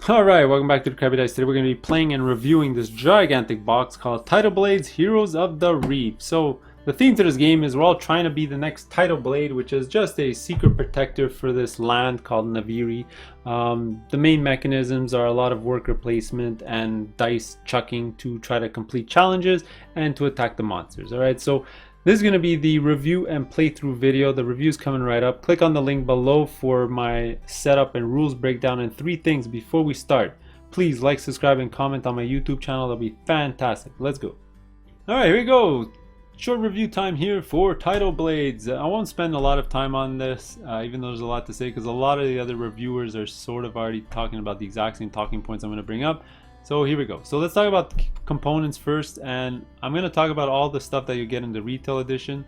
Alright, welcome back to the Crabby Dice. Today we're going to be playing and reviewing this gigantic box called Tidal Blades Heroes of the Reef. So the theme to this game is we're all trying to be the next Tidal Blade, which is just a secret protector for this land called Naviri. The main mechanisms are a lot of worker placement and dice chucking to try to complete challenges and to attack the monsters. Alright, so this is going to be the review and playthrough video. The review's coming right up. Click on the link below for my setup and rules breakdown. And 3 things before we start. Please like, subscribe, and comment on my YouTube channel. That'll be fantastic. Let's go. Alright, here we go. Short review time here for Tidal Blades. I won't spend a lot of time on this, even though there's a lot to say, because a lot of the other reviewers are sort of already talking about the exact same talking points I'm going to bring up. So here we go. So let's talk about the components first, and I'm going to talk about all the stuff that you get in the retail edition,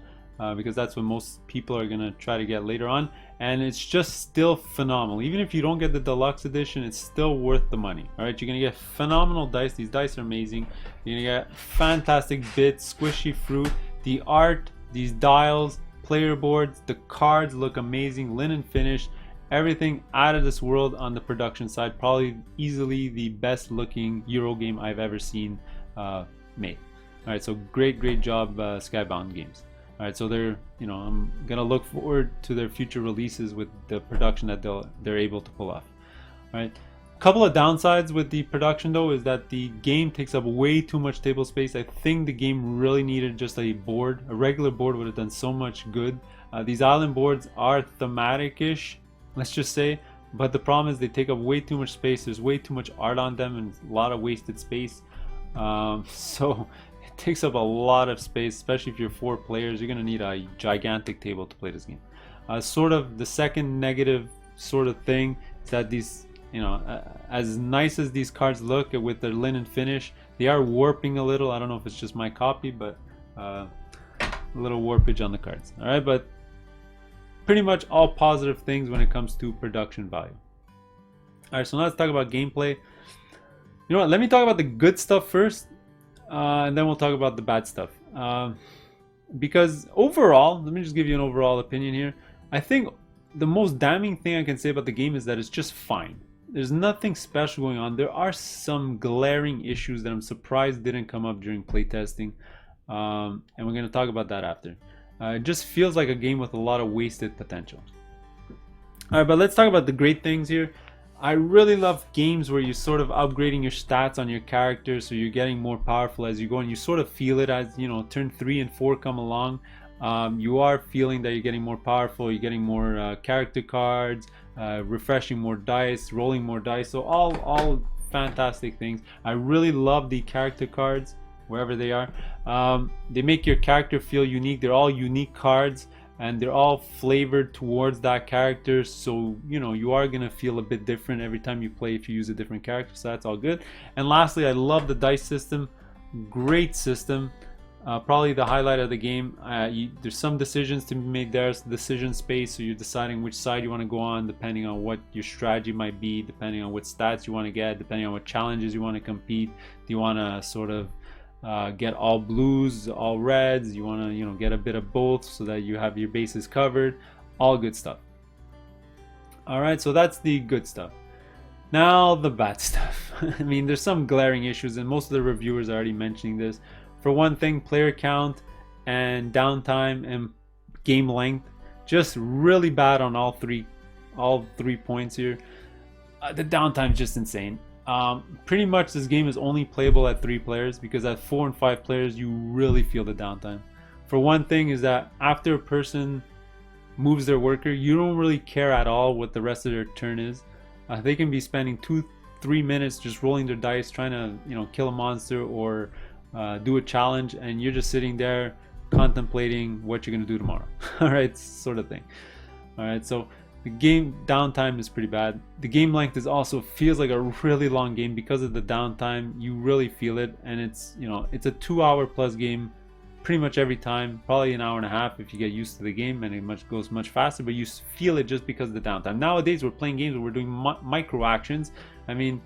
because that's what most people are going to try to get later on, and it's just still phenomenal. Even if you don't get the deluxe edition, it's still worth the money. All right, you're going to get phenomenal dice. These dice are amazing. You're going to get fantastic bits, squishy fruit, the art, these dials, player boards, the cards look amazing, linen finish. Everything out of this world on the production side. Probably easily the best looking Euro game I've ever seen made. Alright, so great job Skybound Games. Alright, so they're, I'm gonna look forward to their future releases with the production that they're able to pull off. Alright, couple of downsides with the production though is that the game takes up way too much table space. I think the game really needed just a board. A regular board would have done so much good. These island boards are thematic-ish, let's just say, but the problem is they take up way too much space. There's way too much art on them and a lot of wasted space, so it takes up a lot of space, especially if you're 4 players. You're gonna need a gigantic table to play this game. Sort of the second negative sort of thing is that these, as nice as these cards look with their linen finish, they are warping a little. I don't know if it's just my copy, but a little warpage on the cards. All right, but pretty much all positive things when it comes to production value. Alright, so now let's talk about gameplay. You know what, let me talk about the good stuff first, and then we'll talk about the bad stuff. Because overall, let me just give you an overall opinion here. I think the most damning thing I can say about the game is that it's just fine. There's nothing special going on. There are some glaring issues that I'm surprised didn't come up during playtesting, and we're going to talk about that after. It just feels like a game with a lot of wasted potential. Alright, but let's talk about the great things here. I really love games where you're sort of upgrading your stats on your character, so you're getting more powerful as you go, and you sort of feel it as, turn 3 and 4 come along. You are feeling that you're getting more powerful, you're getting more character cards, refreshing more dice, rolling more dice, so all fantastic things. I really love the character cards wherever they are. They make your character feel unique. They're all unique cards and they're all flavored towards that character, so you are gonna feel a bit different every time you play if you use a different character, so that's all good. And lastly, I love the dice system. Great system. Probably the highlight of the game. There's some decisions to be made. There's decision space, so you're deciding which side you want to go on depending on what your strategy might be, depending on what stats you want to get, depending on what challenges you want to compete. Do you want to sort of get all blues, all reds? You want to get a bit of both so that you have your bases covered. All good stuff. All right, so that's the good stuff. Now the bad stuff. I mean, there's some glaring issues, and most of the reviewers are already mentioning this. For one thing, player count and downtime and game length, just really bad on all three points here. The downtime is just insane. Pretty much this game is only playable at 3 players, because at 4 and 5 players you really feel the downtime. For one thing is that after a person moves their worker, you don't really care at all what the rest of their turn is. They can be spending 2-3 minutes just rolling their dice, trying to kill a monster or do a challenge, and you're just sitting there contemplating what you're gonna do tomorrow. All right, sort of thing. All right, so the game downtime is pretty bad. The game length is also feels like a really long game because of the downtime. You really feel it, and it's it's a 2-hour plus game pretty much every time. Probably an hour and a half if you get used to the game, and it goes much faster, but you feel it just because of the downtime. Nowadays we're playing games where we're doing micro actions. I mean,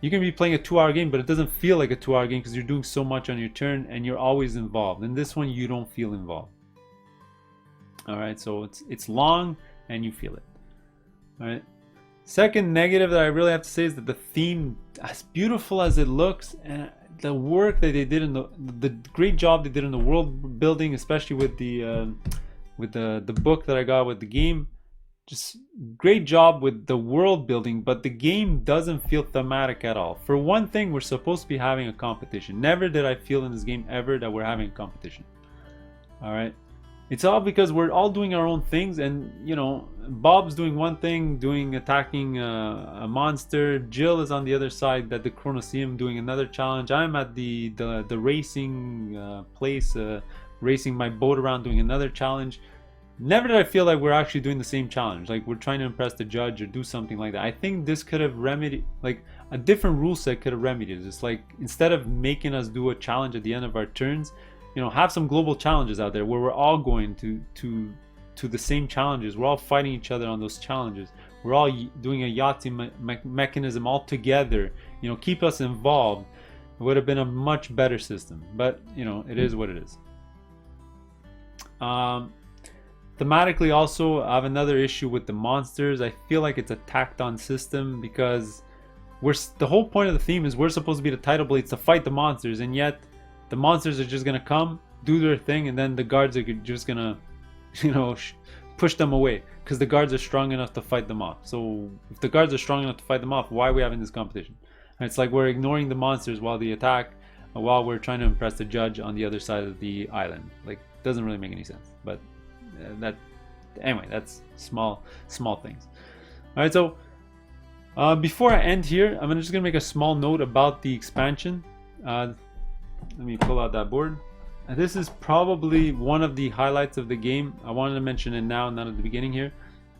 you can be playing a 2-hour game, but it doesn't feel like a 2-hour game because you're doing so much on your turn and you're always involved. In this one, you don't feel involved. All right, so it's long and you feel it. All right, Second negative that I really have to say is that the theme, as beautiful as it looks, and the work that they did in the great job they did in the world building, especially with the book that I got with the game, just great job with the world building, but the game doesn't feel thematic at all. For one thing, we're supposed to be having a competition. Never did I feel in this game ever that we're having a competition. All right, it's all because we're all doing our own things, and you know, Bob's doing one thing, attacking a monster. Jill is on the other side at the Chronoseum doing another challenge. I'm at the racing place, racing my boat around doing another challenge. Never did I feel like we're actually doing the same challenge, like we're trying to impress the judge or do something like that. I think this could have remedied, like a different rule set could have remedied this. Like instead of making us do a challenge at the end of our turns, you know, have some global challenges out there where we're all going to the same challenges. We're all fighting each other on those challenges. We're all doing a Yahtzee mechanism all together. You know, keep us involved. It would have been a much better system, but you know, it is what it is. Thematically also, I have another issue with the monsters. I feel like it's a tacked on system because the whole point of the theme is we're supposed to be the Tidal Blades to fight the monsters, and yet the monsters are just gonna come, do their thing, and then the guards are just gonna, you know, push them away because the guards are strong enough to fight them off. So if the guards are strong enough to fight them off, why are we having this competition? And it's like we're ignoring the monsters while they attack, while we're trying to impress the judge on the other side of the island. Like, doesn't really make any sense. But anyway, that's small things. All right, so before I end here, I'm just gonna make a small note about the expansion. Let me pull out that board. This is probably one of the highlights of the game. I wanted to mention it now, not at the beginning here.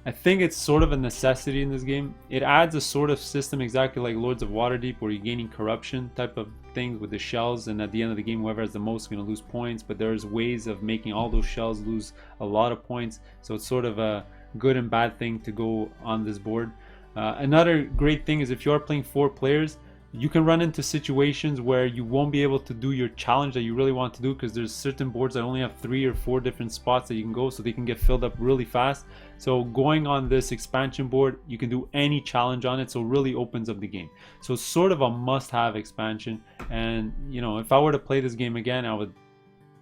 I think it's sort of a necessity in this game. It adds a sort of system exactly like Lords of Waterdeep, where you're gaining corruption type of things with the shells, and at the end of the game, whoever has the most is going to lose points. But there's ways of making all those shells lose a lot of points, so it's sort of a good and bad thing to go on this board. Another great thing is if you are playing 4 players, you can run into situations where you won't be able to do your challenge that you really want to do, because there's certain boards that only have 3 or 4 different spots that you can go, so they can get filled up really fast. So going on this expansion board, you can do any challenge on it, so it really opens up the game. So it's sort of a must-have expansion, and you know, if I were to play this game again, I would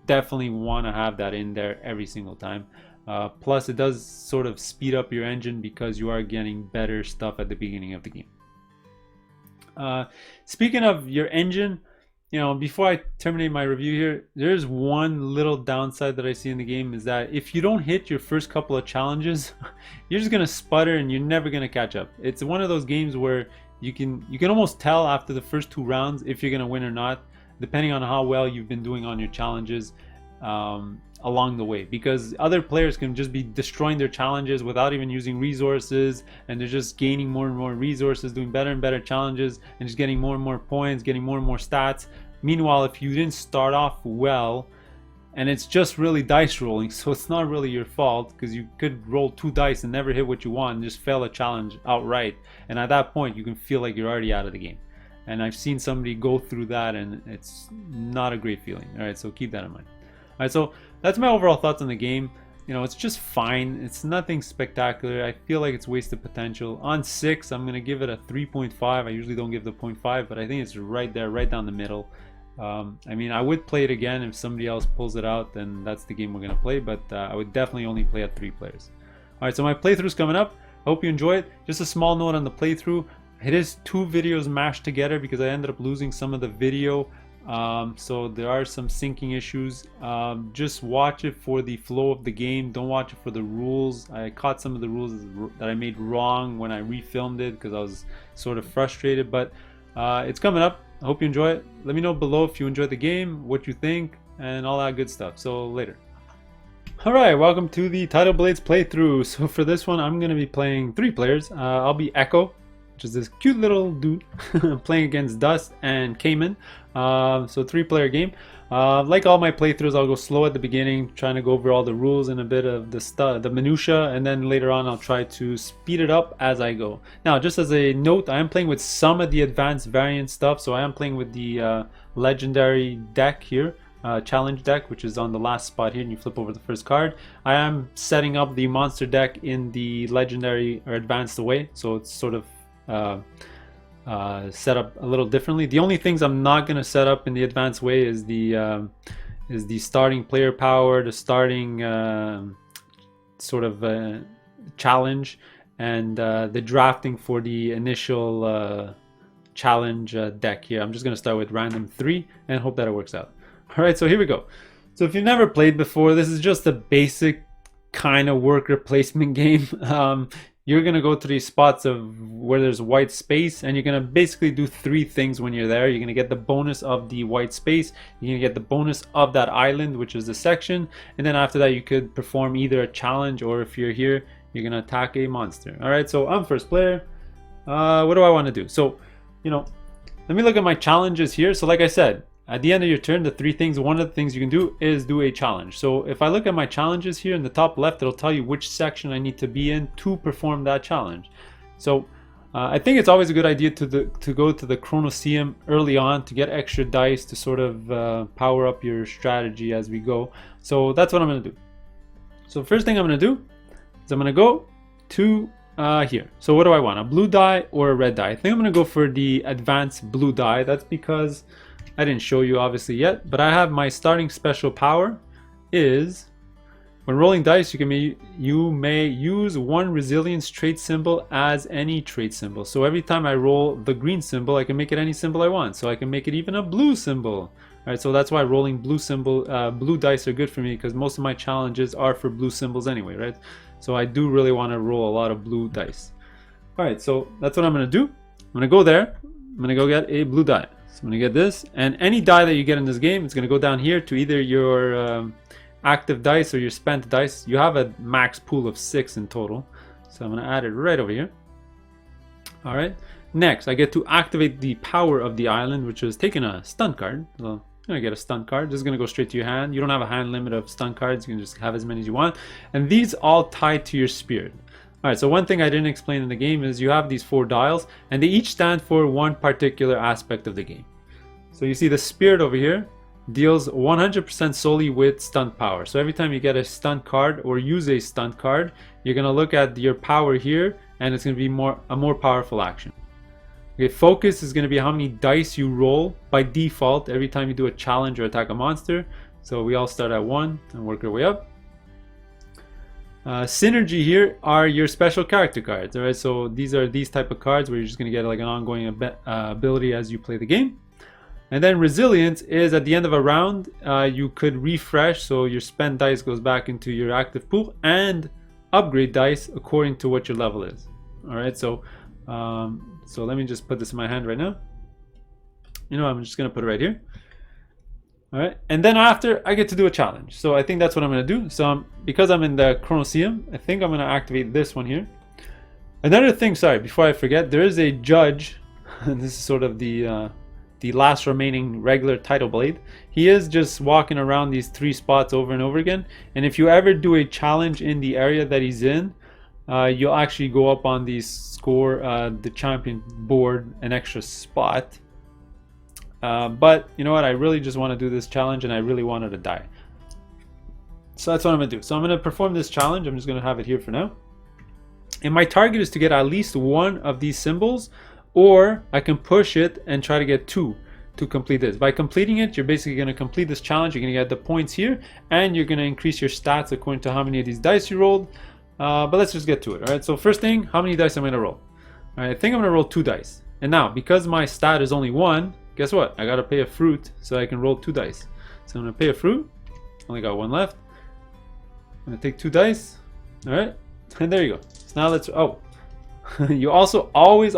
definitely want to have that in there every single time. Plus it does sort of speed up your engine because you are getting better stuff at the beginning of the game. Speaking of your engine, you know, before I terminate my review here, there's one little downside that I see in the game, is that if you don't hit your first couple of challenges, you're just gonna sputter and you're never gonna catch up. It's one of those games where you can almost tell after the first 2 rounds if you're gonna win or not, depending on how well you've been doing on your challenges along the way, because other players can just be destroying their challenges without even using resources, and they're just gaining more and more resources, doing better and better challenges, and just getting more and more points, getting more and more stats. Meanwhile, if you didn't start off well, and it's just really dice rolling, so it's not really your fault, because you could roll 2 dice and never hit what you want and just fail a challenge outright, and at that point you can feel like you're already out of the game. And I've seen somebody go through that, and it's not a great feeling. All right, so keep that in mind. All right, so that's my overall thoughts on the game. You know, it's just fine. It's nothing spectacular. I feel like it's wasted potential. On 6, I'm going to give it a 3.5. I usually don't give the 0.5, but I think it's right there, right down the middle. I mean, I would play it again. If somebody else pulls it out, then that's the game we're going to play, but I would definitely only play at 3 players. All right, so my playthrough's coming up. I hope you enjoy it. Just a small note on the playthrough. It is 2 videos mashed together because I ended up losing some of the video. So there are some syncing issues. Just watch it for the flow of the game. Don't watch it for the rules. I caught some of the rules that I made wrong when I refilmed it because I was sort of frustrated, but it's coming up. I hope you enjoy it. Let me know below if you enjoyed the game, what you think, and all that good stuff. So later. Alright, welcome to the Tidal Blades playthrough. So for this one, I'm going to be playing 3 players. I'll be Echo, which is this cute little dude playing against Dust and Cayman. So 3-player game. Like all my playthroughs, I'll go slow at the beginning, trying to go over all the rules and a bit of the minutia, and then later on I'll try to speed it up as I go. Now, just as a note, I am playing with some of the advanced variant stuff, so I am playing with the legendary deck here. challenge deck, which is on the last spot here, and you flip over the first card. I am setting up the monster deck in the legendary or advanced way, so it's sort of set up a little differently. The only things I'm not going to set up in the advanced way is the starting player power, the starting sort of challenge, and the drafting for the initial challenge deck here. I'm just going to start with random 3 and hope that it works out. Alright, so here we go. So if you've never played before, this is just a basic kind of worker placement game. You're going to go to these spots of where there's white space, and you're going to basically do 3 things when you're there. You're going to get the bonus of the white space, you're going to get the bonus of that island, which is the section, and then after that you could perform either a challenge, or if you're here, you're going to attack a monster. Alright, so I'm first player. What do I want to do? So, let me look at my challenges here. So like I said, at the end of your turn, the 3 things, one of the things you can do is do a challenge. So if I look at my challenges here in the top left, it'll tell you which section I need to be in to perform that challenge. So I think it's always a good idea to go to the Chronoseum early on to get extra dice to sort of power up your strategy as we go. So that's what I'm going to do. So first thing I'm going to do is I'm going to go to here. So what do I want? A blue die or a red die? I think I'm going to go for the advanced blue die. That's because I didn't show you obviously yet, but I have my starting special power is when rolling dice, you may use 1 resilience trait symbol as any trait symbol. So every time I roll the green symbol, I can make it any symbol I want. So I can make it even a blue symbol. All right, so that's why rolling blue dice are good for me, because most of my challenges are for blue symbols anyway, right? So I do really want to roll a lot of blue dice. All right, so that's what I'm going to do. I'm going to go there. I'm going to go get a blue die. So I'm going to get this, and any die that you get in this game, it's going to go down here to either your active dice or your spent dice. You have a max pool of 6 in total, so I'm going to add it right over here. All right, next I get to activate the power of the island, which is taking a stun card. So I'm going to get a stun card. This is going to go straight to your hand. You don't have a hand limit of stun cards. You can just have as many as you want, and these all tie to your spirit. Alright, so one thing I didn't explain in the game is you have these 4 dials, and they each stand for one particular aspect of the game. So you see the spirit over here deals 100% solely with stunt power. So every time you get a stunt card or use a stunt card, you're going to look at your power here, and it's going to be a more powerful action. Okay, focus is going to be how many dice you roll by default every time you do a challenge or attack a monster. So we all start at 1 and work our way up. Synergy here are your special character cards. Alright, so these are these type of cards where you're just going to get like an ongoing ability as you play the game. And then resilience is at the end of a round, you could refresh, so your spent dice goes back into your active pool, and upgrade dice according to what your level is. Alright, so let me just put this in my hand right now. I'm just going to put it right here. Alright, and then after I get to do a challenge. So I think that's what I'm going to do. So because I'm in the Chronoseum, I think I'm going to activate this one here. Another thing, sorry, before I forget, there is a judge, and this is sort of the last remaining regular Tidal blade. He is just walking around these 3 spots over and over again, and if you ever do a challenge in the area that he's in, you'll actually go up on the score, the champion board, an extra spot. But you know what, I really just want to do this challenge, and I really wanted to die. So that's what I'm going to do. So I'm going to perform this challenge. I'm just going to have it here for now. And my target is to get at least 1 of these symbols, or I can push it and try to get 2 to complete this. By completing it, you're basically going to complete this challenge. You're going to get the points here, and you're going to increase your stats according to how many of these dice you rolled. But let's just get to it. All right, so first thing, how many dice am I going to roll? All right, I think I'm going to roll 2 dice. And now, because my stat is only 1, guess what? I got to pay a fruit so I can roll 2 dice. So I'm going to pay a fruit. Only got 1 left. I'm going to take 2 dice. All right, and there you go. So now let's, you also always,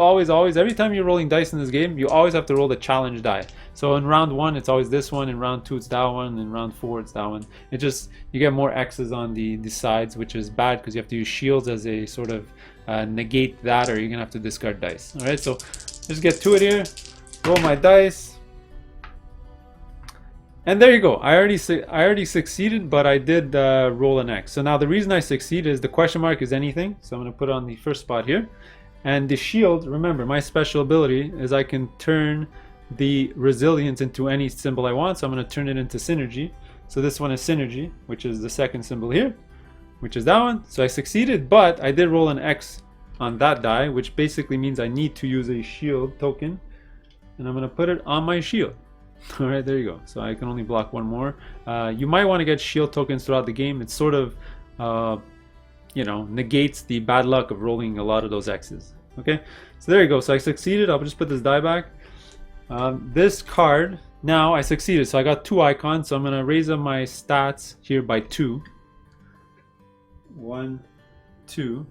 every time you're rolling dice in this game, you always have to roll the challenge die. So in round 1, it's always this one. In round 2, it's that one. In round 4, it's that one. It just, you get more X's on the sides, which is bad because you have to use shields as a sort of negate that, or you're going to have to discard dice. All right, so let's get to it here. Roll my dice. And there you go. I already succeeded, but I did roll an X. So now the reason I succeed is the question mark is anything. So I'm going to put it on the first spot here. And the shield, remember, my special ability is I can turn the resilience into any symbol I want, so I'm going to turn it into synergy. So this one is synergy, which is the second symbol here, which is that one. So I succeeded, but I did roll an X on that die, which basically means I need to use a shield token, and I'm going to put it on my shield. All right, there you go. So I can only block one more. You might want to get shield tokens throughout the game. It sort of you know, negates the bad luck of rolling a lot of those X's. Okay, so there you go. So I succeeded. I'll just put this die back. This card, now I succeeded, so I got 2 icons, so I'm going to raise up my stats here by 2. 1, 2.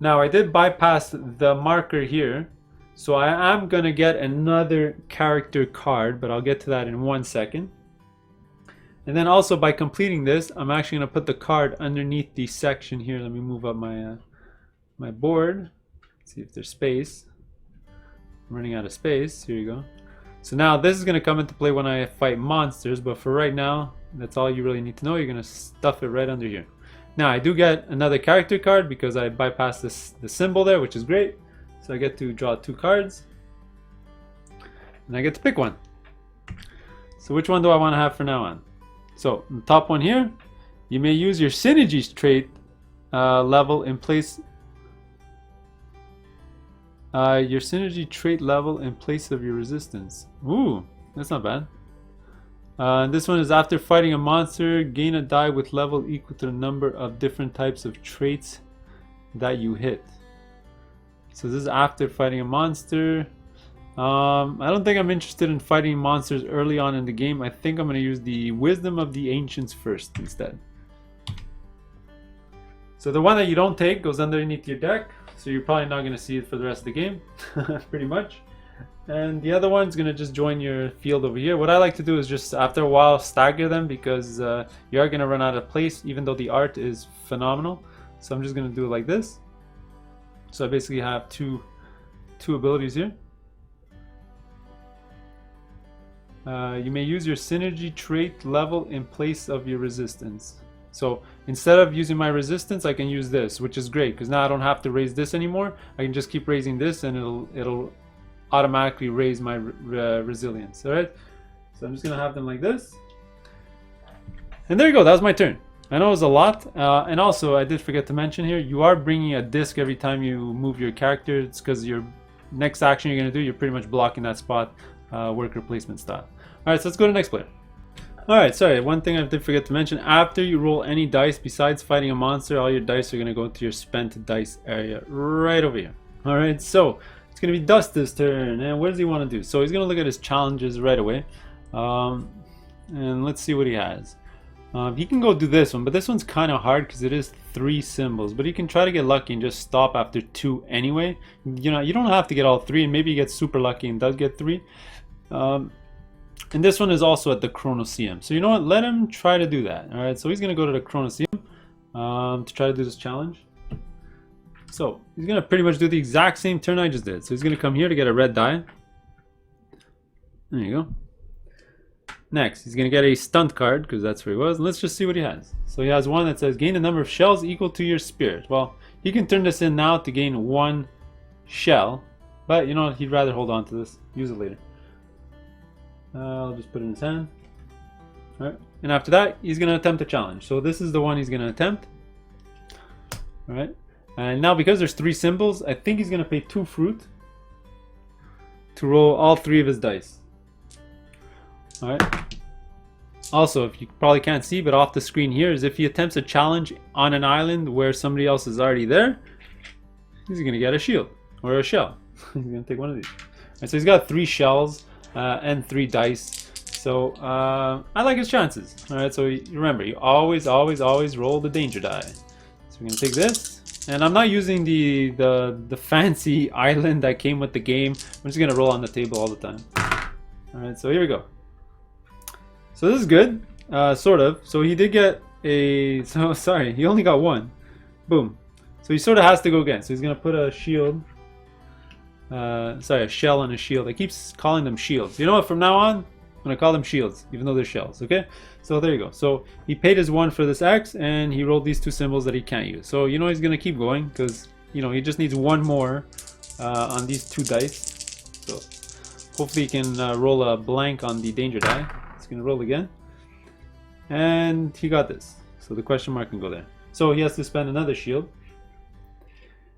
Now I did bypass the marker here, so I am going to get another character card, but I'll get to that in 1 second. And then also by completing this, I'm actually going to put the card underneath the section here. Let me move up my my board. Let's see if there's space. I'm running out of space. Here you go. So now this is going to come into play when I fight monsters, but for right now, that's all you really need to know. You're going to stuff it right under here. Now I do get another character card because I bypassed the symbol there, which is great. So I get to draw 2 cards, and I get to pick one. So which one do I want to have for now on? So the top one here, you may use your synergy trait level in place. Your synergy trait level in place of your resistance. Ooh, that's not bad. This one is after fighting a monster, gain a die with level equal to the number of different types of traits that you hit. So this is after fighting a monster. I don't think I'm interested in fighting monsters early on in the game. I think I'm going to use the Wisdom of the Ancients first instead. So the one that you don't take goes underneath your deck, so you're probably not going to see it for the rest of the game, pretty much. And the other one's going to just join your field over here. What I like to do is just after a while stagger them, because you are going to run out of place even though the art is phenomenal. So I'm just going to do it like this. So I basically have two abilities here. You may use your synergy trait level in place of your resistance. So instead of using my resistance, I can use this, which is great because now I don't have to raise this anymore. I can just keep raising this, and it'll automatically raise my resilience. All right. So I'm just gonna have them like this, and there you go. That was my turn. I know it was a lot, and also I did forget to mention here, you are bringing a disc every time you move your character. It's because your next action you're gonna do, you're pretty much blocking that spot, worker placement style. All right, so let's go to the next player. Alright, sorry, one thing I did forget to mention. After you roll any dice besides fighting a monster, all your dice are going to go to your spent dice area right over here. Alright, so it's going to be Dust's turn. And what does he want to do? So he's going to look at his challenges right away. And let's see what he has. He can go do this one, but this one's kind of hard because it is 3 symbols. But he can try to get lucky and just stop after 2 anyway. You know, you don't have to get all 3, and maybe he gets super lucky and does get 3. And this one is also at the Chronoseum. So you know what? Let him try to do that. Alright, so he's going to go to the Chronoseum to try to do this challenge. So he's going to pretty much do the exact same turn I just did. So he's going to come here to get a red die. There you go. Next, he's going to get a stunt card because that's where he was. Let's just see what he has. So he has one that says gain a number of shells equal to your spirit. Well, he can turn this in now to gain 1 shell. But you know what? He'd rather hold on to this. Use it later. I'll just put it in his hand. Alright, and after that, he's going to attempt a challenge. So this is the one he's going to attempt. Alright, and now because there's 3 symbols, I think he's going to pay 2 fruit to roll all 3 of his dice. Alright. Also, if you probably can't see, but off the screen here is if he attempts a challenge on an island where somebody else is already there, he's going to get a shield or a shell. He's going to take one of these. Alright, so he's got 3 shells. And 3 dice, so I like his chances. All right, so remember, you always roll the danger die. So we're gonna take this, and I'm not using the fancy island that came with the game. I'm just gonna roll on the table all the time. All right, so here we go. So this is good, sort of. So he did get a. So sorry, he only got 1. Boom. So he sort of has to go again. So he's gonna put a shield. Sorry, a shell and a shield. I keep calling them shields. You know what? From now on, I'm gonna call them shields, even though they're shells. Okay. So there you go. So he paid his 1 for this X, and he rolled these 2 symbols that he can't use. So you know he's gonna keep going because you know he just needs 1 more on these 2 dice. So Hopefully he can roll a blank on the danger die. He's gonna roll again. And he got this. So the question mark can go there. So he has to spend another shield.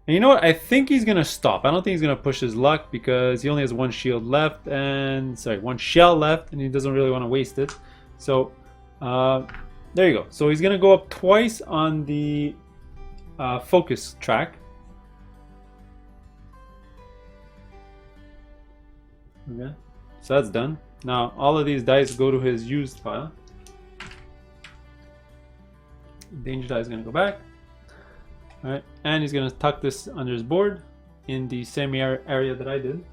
And you know what? I think he's gonna stop. I don't think he's gonna push his luck because he only has one shield left and one shell left, and he doesn't really want to waste it. So there you go. So he's gonna go up twice on the focus track. Okay, so that's done. Now all of these dice go to his used pile. Danger die is gonna go back. Alright, and he's going to tuck this under his board in the same area that I did.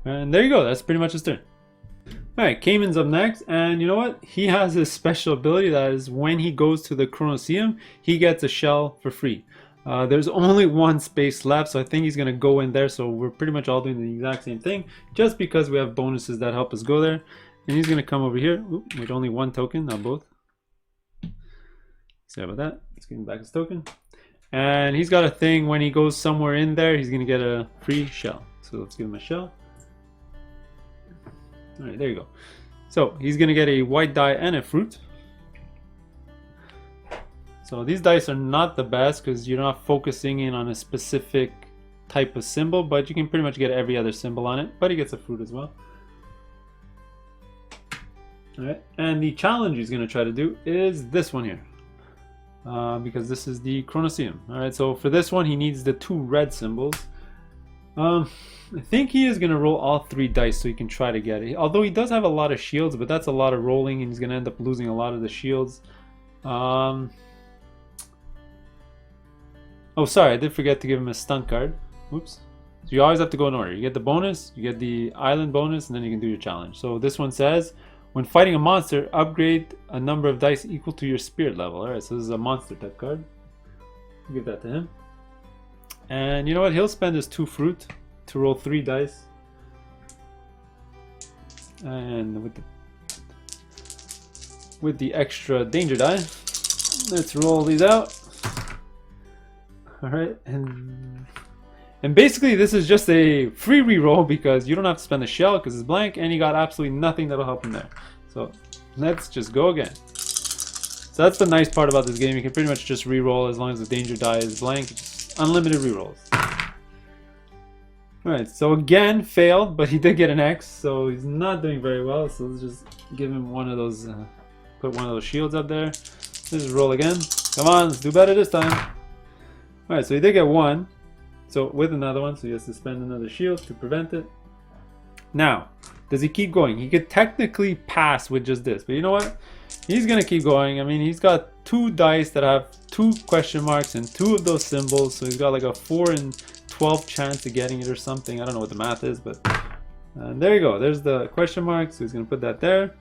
And there you go, that's pretty much his turn. Alright, Cayman's up next, and you know what? He has this special ability that is when he goes to the Chronoseum, he gets a shell for free. There's only one space left, so I think he's going to go in there, so we're pretty much all doing the exact same thing, just because we have bonuses that help us go there. And he's going to come over here with only one token, not both. Sorry about that. Let's give him back his token. And he's got a thing when he goes somewhere in there, he's going to get a free shell. So let's give him a shell. Alright, there you go. So he's going to get a white die and a fruit. So these dice are not the best because you're not focusing in on a specific type of symbol, but you can pretty much get every other symbol on it. But he gets a fruit as well. Alright, and the challenge he's going to try to do is this one here. Because this is the Chronoseum. Alright, so for this one he needs the 2 red symbols. I think he is going to roll all 3 dice so he can try to get it. Although he does have a lot of shields, but that's a lot of rolling and he's going to end up losing a lot of the shields. Oh sorry, I did forget to give him a stunt card. Oops. So you always have to go in order. You get the bonus, you get the island bonus, and then you can do your challenge. So this one says, when fighting a monster, upgrade a number of dice equal to your spirit level. Alright, so this is a monster type card. Give that to him. And you know what? He'll spend his 2 fruit to roll 3 dice. And with the extra danger die, let's roll these out. Alright, and basically this is just a free reroll because you don't have to spend a shell because it's blank and you got absolutely nothing that'll help him there. So let's just go again. So that's the nice part about this game. You can pretty much just reroll as long as the danger die is blank. Just unlimited rerolls. Alright, so again failed, but he did get an X, so he's not doing very well. So let's just give him one of those, put one of those shields up there. Let's just roll again. Come on, let's do better this time. Alright, so he did get 1. So with another one, so he has to spend another shield to prevent it. Now, does he keep going? He could technically pass with just this, but you know what? He's gonna keep going. I mean, he's got 2 dice that have 2 question marks and 2 of those symbols, so he's got like a 4 in 12 chance of getting it or something. I don't know what the math is, but there you go. There's the question mark, so he's gonna put that there.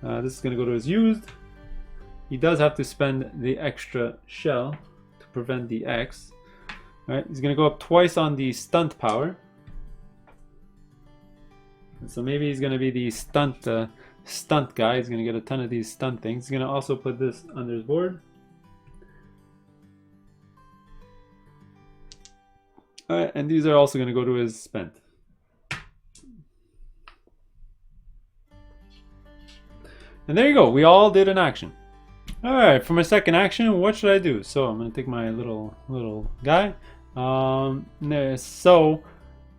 This is gonna go to his used. He does have to spend the extra shell to prevent the X. Alright, he's going to go up twice on the stunt power. And so maybe he's going to be the stunt guy. He's going to get a ton of these stunt things. He's going to also put this under his board. Alright, and these are also going to go to his spent. And there you go. We all did an action. Alright, for my second action, what should I do? So I'm going to take my little guy. So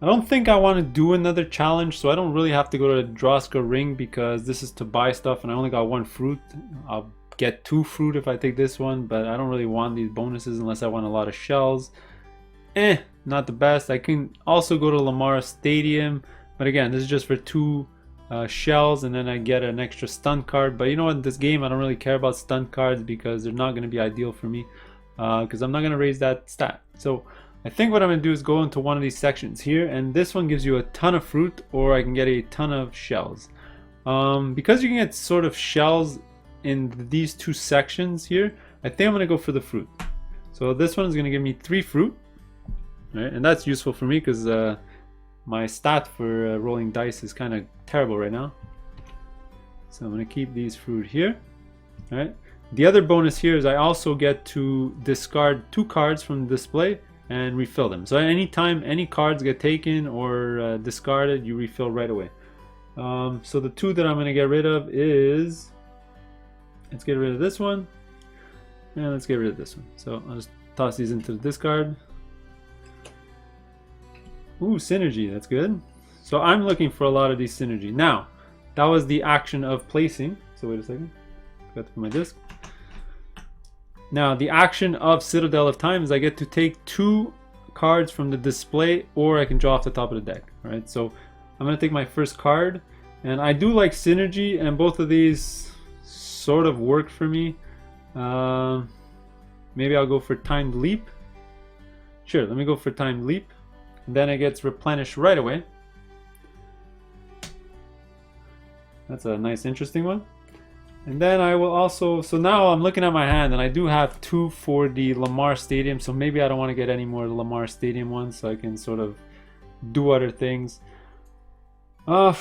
I don't think I want to do another challenge, so I don't really have to go to the Droska ring because this is to buy stuff and I only got 1 fruit. I'll get 2 fruit if I take this one, but I don't really want these bonuses unless I want a lot of shells. Not the best. I can also go to Lamara Stadium, but again, this is just for 2 shells and then I get an extra stunt card. But you know what, in this game I don't really care about stunt cards because they're not going to be ideal for me because I'm not going to raise that stat. So I think what I'm going to do is go into one of these sections here, and this one gives you a ton of fruit or I can get a ton of shells. Because you can get sort of shells in these 2 sections here, I think I'm going to go for the fruit. So this one is going to give me 3 fruit, right? And that's useful for me because my stat for rolling dice is kind of terrible right now. So I'm going to keep these fruit here. All right. The other bonus here is I also get to discard 2 cards from the display and refill them. So anytime any cards get taken or discarded, you refill right away. So the 2 that I'm going to get rid of is, let's get rid of this one, and let's get rid of this one. So I'll just toss these into the discard. Ooh, synergy, that's good. So I'm looking for a lot of these synergy. Now, that was the action of placing. So wait a second, got to put my disc. Now the action of Citadel of Time is I get to take 2 cards from the display, or I can draw off the top of the deck. All right, so I'm gonna take my first card, and I do like synergy, and both of these sort of work for me. Maybe I'll go for Timed Leap. Sure, let me go for Timed Leap. And then it gets replenished right away. That's a nice, interesting one. And then I will also, so now I'm looking at my hand, and I do have 2 for the Lamar Stadium, so maybe I don't want to get any more of the Lamar Stadium ones, so I can sort of do other things. I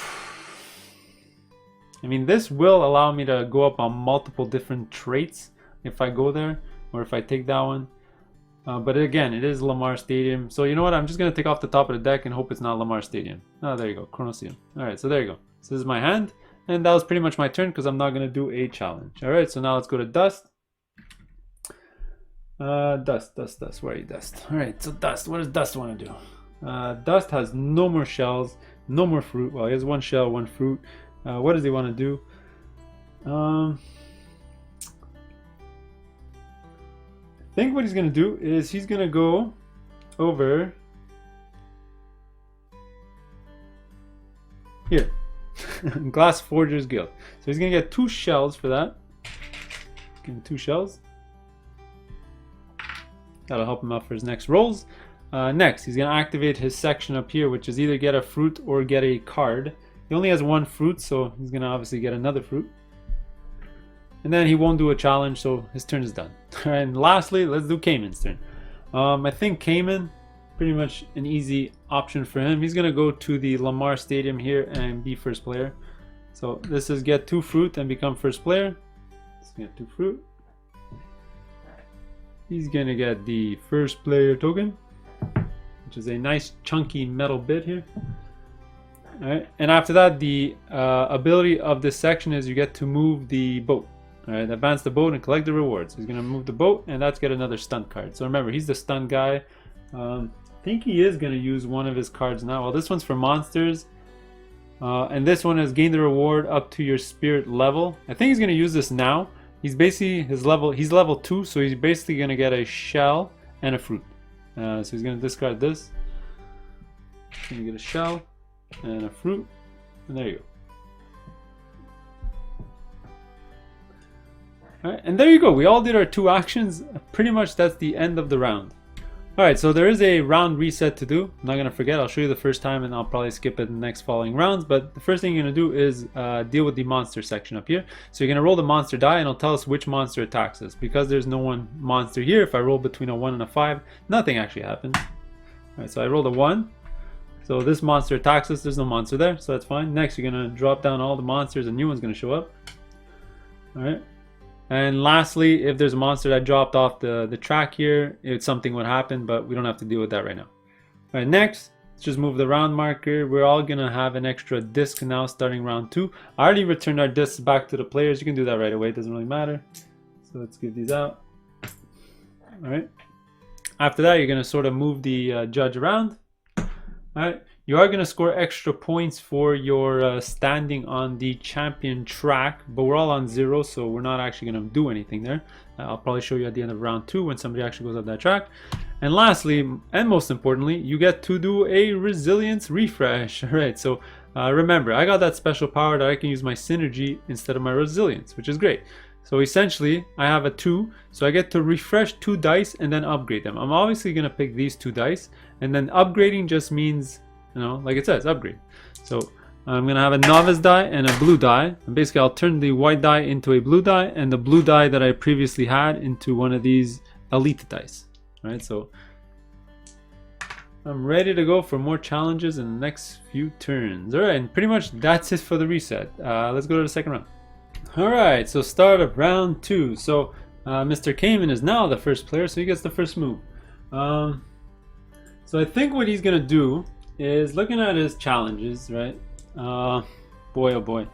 mean, this will allow me to go up on multiple different traits if I go there, or if I take that one. But again, it is Lamar Stadium, so you know what, I'm just going to take off the top of the deck and hope it's not Lamar Stadium. Oh, there you go, Chronoseum. Alright, so there you go. So this is my hand, and that was pretty much my turn because I'm not going to do a challenge. Alright, so now let's go to Dust. Dust, where are you, Dust? Alright, so Dust, what does Dust want to do? Dust has no more shells, no more fruit. Well, he has 1 shell, 1 fruit. What does he want to do? I think what he's going to do is he's going to go over here. Glass Forgers Guild. So he's going to get 2 shells for that. Give him 2 shells. That'll help him out for his next rolls. Next, he's going to activate his section up here, which is either get a fruit or get a card. He only has 1 fruit, so he's going to obviously get another fruit. And then he won't do a challenge, so his turn is done. And lastly, let's do Cayman's turn. I think Cayman, pretty much an easy option for him. He's going to go to the Lamar Stadium here and be first player. So this is get 2 fruit and become first player. Let's get 2 fruit. He's going to get the first player token, which is a nice chunky metal bit here. Alright, and after that, the ability of this section is you get to move the boat. Alright, advance the boat and collect the rewards. He's going to move the boat, and that's get another stunt card. So remember, he's the stunt guy. I think he is going to use one of his cards now. Well, this one's for monsters. And this one is gain the reward up to your spirit level. I think he's going to use this now. He's basically, he's level 2, so he's basically going to get a shell and a fruit. So he's going to discard this. He's going to get a shell and a fruit, and there you go. Alright, and there you go. We all did our 2 actions. Pretty much that's the end of the round. Alright, so there is a round reset to do. I'm not going to forget. I'll show you the first time, and I'll probably skip it in the next following rounds. But the first thing you're going to do is deal with the monster section up here. So you're going to roll the monster die, and it'll tell us which monster attacks us. Because there's no one monster here, if I roll between a 1 and a 5, nothing actually happens. Alright, so I rolled a 1. So this monster attacks us. There's no monster there, so that's fine. Next, you're going to drop down all the monsters. A new one's going to show up. Alright. And lastly, if there's a monster that dropped off the track here, something would happen, but we don't have to deal with that right now. Alright, next, let's just move the round marker. We're all going to have an extra disc now starting round 2. I already returned our discs back to the players. You can do that right away. It doesn't really matter. So let's give these out. Alright. After that, you're going to sort of move the judge around. Alright, you are going to score extra points for your standing on the champion track, but we're all on 0, so we're not actually going to do anything there. I'll probably show you at the end of round 2 when somebody actually goes up that track. And lastly, and most importantly, you get to do a resilience refresh. Alright, so remember, I got that special power that I can use my synergy instead of my resilience, which is great. So essentially, I have a 2, so I get to refresh 2 dice and then upgrade them. I'm obviously going to pick these 2 dice, and then upgrading just means, you know, like it says, upgrade. So I'm going to have a novice die and a blue die. And basically, I'll turn the white die into a blue die, and the blue die that I previously had into one of these elite dice. All right, so I'm ready to go for more challenges in the next few turns. All right, and pretty much that's it for the reset. Let's go to the second round. Alright, so start of round 2. So Mr. Cayman is now the first player, so he gets the first move. So I think what he's gonna do is, looking at his challenges, right? Boy, oh boy.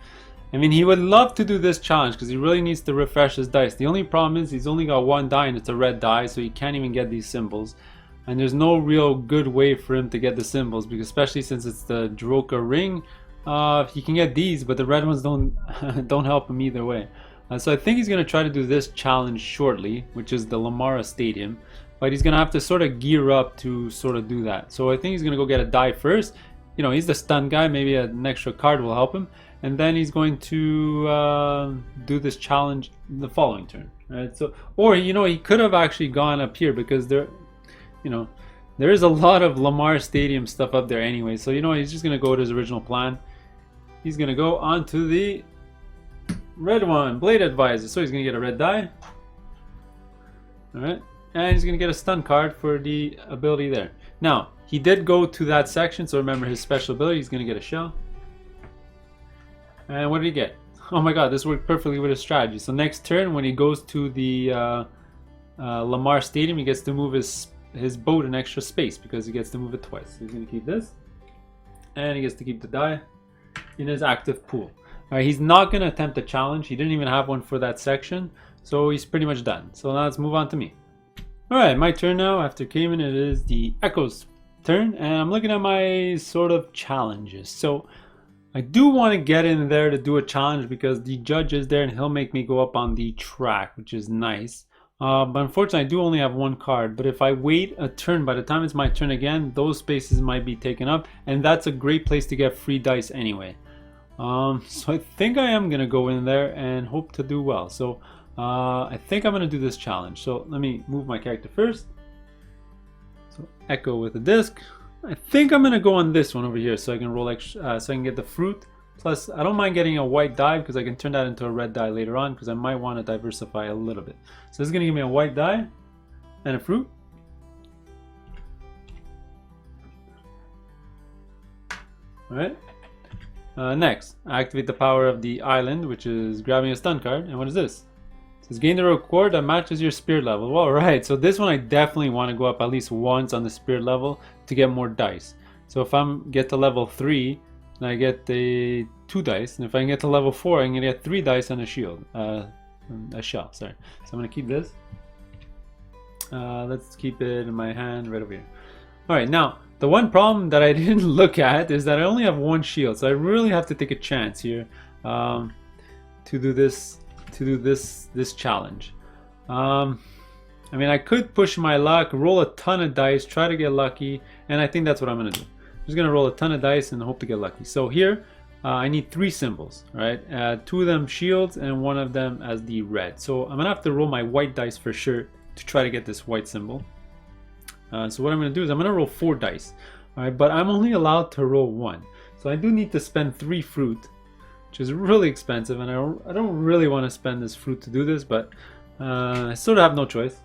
I mean, he would love to do this challenge because he really needs to refresh his dice. The only problem is he's only got one die and it's a red die, so he can't even get these symbols. And there's no real good way for him to get the symbols, because especially since it's the Droka ring, he can get these, but the red ones don't don't help him either way. So I think he's going to try to do this challenge shortly, which is the Lamara Stadium. But he's going to have to sort of gear up to sort of do that. So I think he's going to go get a die first. You know, he's the stun guy. Maybe an extra card will help him. And then he's going to do this challenge the following turn. Right? So, or, you know, he could have actually gone up here because there, you know, there is a lot of Lamar Stadium stuff up there anyway. So, you know, he's just going to go to his original plan. He's going to go onto the red one, Blade Advisor. So he's going to get a red die. Alright. And he's going to get a stun card for the ability there. Now, he did go to that section. So remember his special ability. He's going to get a shell. And what did he get? Oh my god, this worked perfectly with his strategy. So next turn, when he goes to the Lamar Stadium, he gets to move his boat an extra space because he gets to move it twice. So he's going to keep this. And he gets to keep the die in his active pool. Alright, he's not going to attempt a challenge. He didn't even have one for that section. So he's pretty much done. So now let's move on to me. Alright, my turn now. After Cayman, it is the Echo's turn. And I'm looking at my sort of challenges. So I do want to get in there to do a challenge because the judge is there and he'll make me go up on the track, which is nice. But unfortunately, I do only have one card. But if I wait a turn, by the time it's my turn again, those spaces might be taken up. And that's a great place to get free dice anyway. So I think I am going to go in there and hope to do well. So I think I'm going to do this challenge. So let me move my character first. So Echo with the disc. I think I'm going to go on this one over here so I can roll extra, so I can get the fruit. Plus, I don't mind getting a white die because I can turn that into a red die later on because I might want to diversify a little bit. So this is going to give me a white die and a fruit. Alright. Next, activate the power of the island, which is grabbing a stun card. And what is this? It says gain the reward that matches your spirit level. Well, right. So this one I definitely want to go up at least once on the spirit level to get more dice. So if I get to level 3, then I get the 2 dice. And if I can get to level 4, I can get 3 dice and a shield. A shell, sorry. So I'm going to keep this. Let's keep it in my hand right over here. Alright, now, the one problem that I didn't look at is that I only have 1 shield. So I really have to take a chance here to do this challenge. I mean, I could push my luck, roll a ton of dice, try to get lucky, and I think that's what I'm going to do. I'm just going to roll a ton of dice and hope to get lucky. So here, I need 3 symbols, right? 2 of them shields and 1 of them as the red. So I'm going to have to roll my white dice for sure to try to get this white symbol. So what I'm going to do is I'm going to roll 4 dice, all right? But I'm only allowed to roll 1. So I do need to spend 3 fruit, which is really expensive, and I don't really want to spend this fruit to do this, but I sort of have no choice.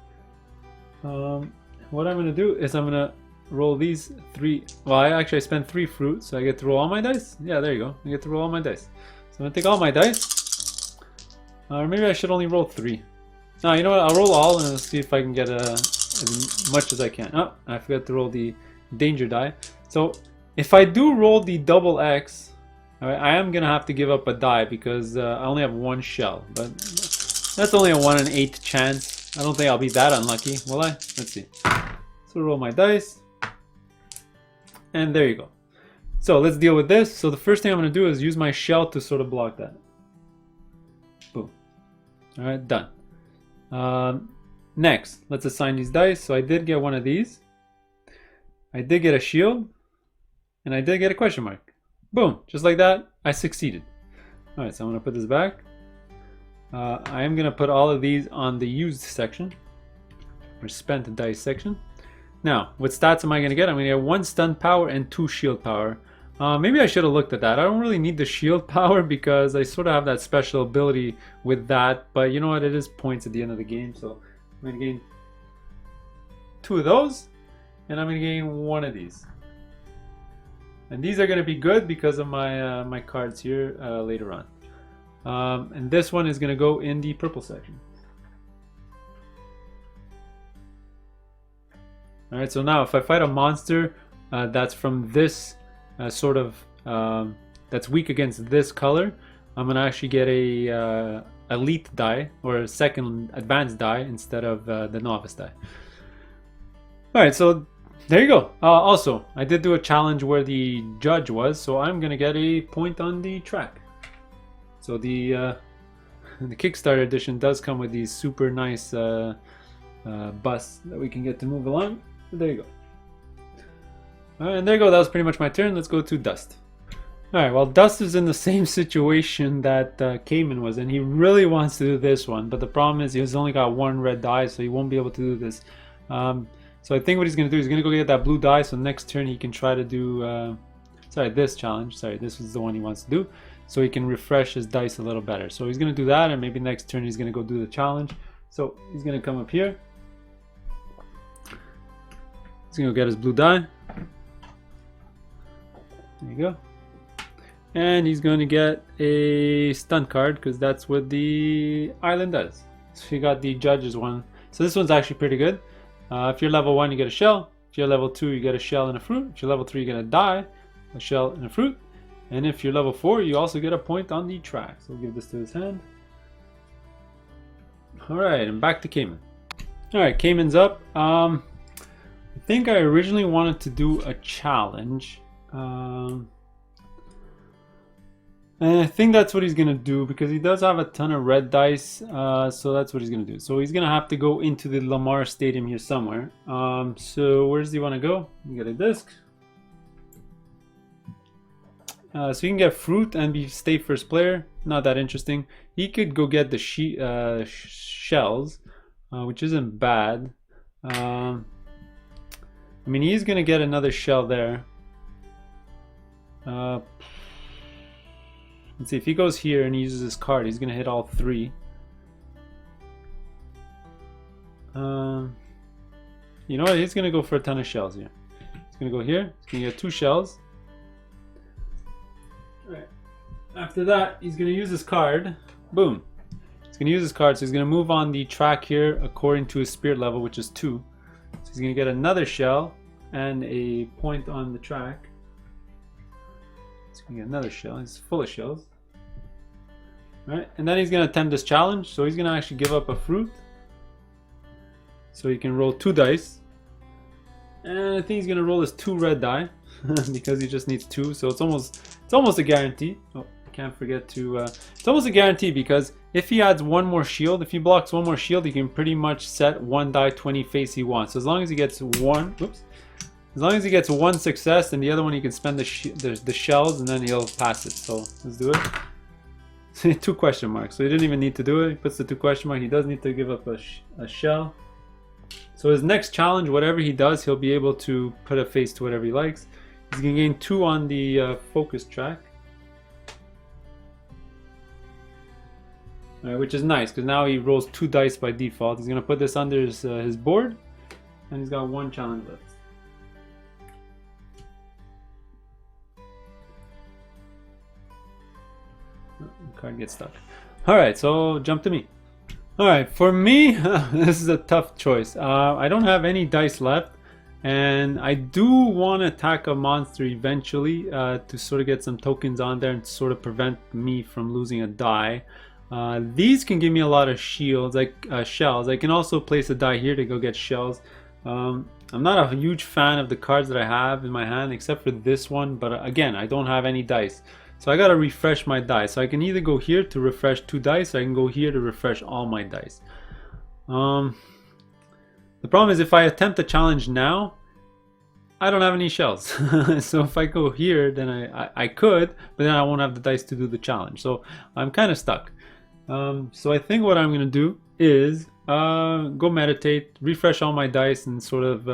What I'm going to do is I'm going to roll these 3. Well, I spent 3 fruit, so I get to roll all my dice. Yeah, there you go. I get to roll all my dice. So I'm going to take all my dice. Or maybe I should only roll 3. No, you know what? I'll roll all and I'll see if I can get as much as I can. Oh, I forgot to roll the danger die. So if I do roll the double X, all right, I am going to have to give up a die because I only have 1 shell. But that's only a 1 in 8 chance. I don't think I'll be that unlucky, will I? Let's see. So roll my dice. And there you go. So let's deal with this. So the first thing I'm going to do is use my shell to sort of block that. Boom. Alright, done. Next, let's assign these dice. So I did get 1 of these. I did get a shield. And I did get a question mark. Boom. Just like that, I succeeded. Alright, so I'm going to put this back. I am going to put all of these on the used section. Or spent dice section. Now, what stats am I going to get? I'm going to get 1 stun power and 2 shield power. Maybe I should have looked at that. I don't really need the shield power because I sort of have that special ability with that. But you know what? It is points at the end of the game. So I'm going to gain 2 of those. And I'm going to gain 1 of these. And these are going to be good because of my, my cards here later on. And this one is going to go in the purple section. All right, so now if I fight a monster that's from this that's weak against this color, I'm gonna actually get a elite die or a second advanced die instead of the novice die. All right, so there you go. Also, I did do a challenge where the judge was, so I'm gonna get a point on the track. So the Kickstarter edition does come with these super nice busts that we can get to move along. There you go. All right, and there you go. That was pretty much my turn. Let's go to Dust. All right, well, Dust is in the same situation that Cayman was, and he really wants to do this one, but the problem is he's only got one red die, so he won't be able to do this. So I think what he's going to do is he's going to go get that blue die, so next turn he can try to do, this challenge. Sorry, this was the one he wants to do, so he can refresh his dice a little better. So he's going to do that, and maybe next turn he's going to go do the challenge. So he's going to come up here. He's going to go get his blue die. There you go. And he's going to get a stunt card because that's what the island does. So he got the judges one. So this one's actually pretty good. If you're level 1, you get a shell. If you're level 2, you get a shell and a fruit. If you're level 3, you get a die, a shell and a fruit. And if you're level 4, you also get a point on the track. So we'll give this to his hand. Alright, and back to Cayman. Alright, Cayman's up. I think I originally wanted to do a challenge. And I think that's what he's going to do because he does have a ton of red dice. So that's what he's going to do. So he's going to have to go into the Lamar Stadium here somewhere. So where does he want to go? You get a disc. So you can get fruit and stay first player. Not that interesting. He could go get the shells, which isn't bad. I mean, he's going to get another shell there. Let's see, if he goes here and he uses his card, he's going to hit all 3. You know what? He's going to go for a ton of shells here. He's going to go here. He's going to get 2 shells. All right. After that, he's going to use his card. Boom. He's going to use his card, so he's going to move on the track here according to his spirit level, which is 2. So he's going to get another shell and a point on the track. He's going to get another shell. He's full of shells. Alright, and then he's going to attempt this challenge. So he's going to actually give up a fruit. So he can roll 2 dice. And I think he's going to roll his 2 red die. Because he just needs 2. So it's almost a guarantee. Oh, I can't forget to... it's almost a guarantee because if he adds 1 more shield, if he blocks 1 more shield, he can pretty much set 1 die 20 face he wants. So as long as he gets 1... Whoops. As long as he gets 1 success, and the other one he can spend the shells, and then he'll pass it. So let's do it. 2 question marks. So he didn't even need to do it. He puts the 2 question marks. He does need to give up a shell. So his next challenge, whatever he does, he'll be able to put a face to whatever he likes. He's going to gain 2 on the focus track. Which is nice, because now he rolls 2 dice by default. He's going to put this under his board, and he's got 1 challenge left. Card gets stuck. Alright, so jump to me. Alright, for me, this is a tough choice. I don't have any dice left, and I do want to attack a monster eventually to sort of get some tokens on there and sort of prevent me from losing a die. These can give me a lot of shields, like shells. I can also place a die here to go get shells. I'm not a huge fan of the cards that I have in my hand except for this one, but again, I don't have any dice. So I gotta refresh my dice. So I can either go here to refresh 2 dice, or I can go here to refresh all my dice. The problem is if I attempt a challenge now, I don't have any shells. So if I go here, then I could, but then I won't have the dice to do the challenge. So I'm kind of stuck. So I think what I'm gonna do is go meditate, refresh all my dice, and sort of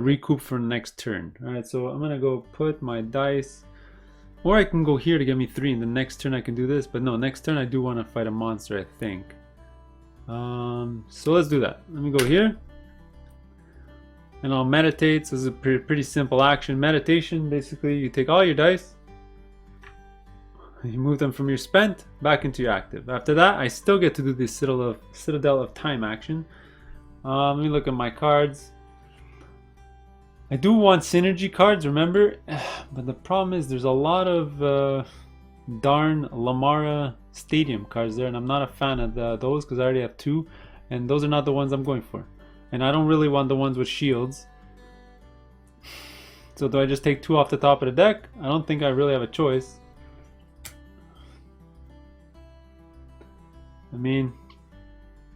recoup for next turn. Alright, so I'm gonna go put my dice, or I can go here to get me 3, and the next turn I can do this, but no, next turn I do want to fight a monster, I think. So let's do that. Let me go here, and I'll meditate. So this is a pretty simple action. Meditation, basically, you take all your dice, You move them from your spent back into your active. After that, I still get to do the Citadel of Time action. Let me look at my cards. I do want synergy cards, remember? But the problem is there's a lot of darn Lamara Stadium cards there, and I'm not a fan of those because I already have 2, and those are not the ones I'm going for. And I don't really want the ones with shields. So do I just take 2 off the top of the deck? I don't think I really have a choice. I mean,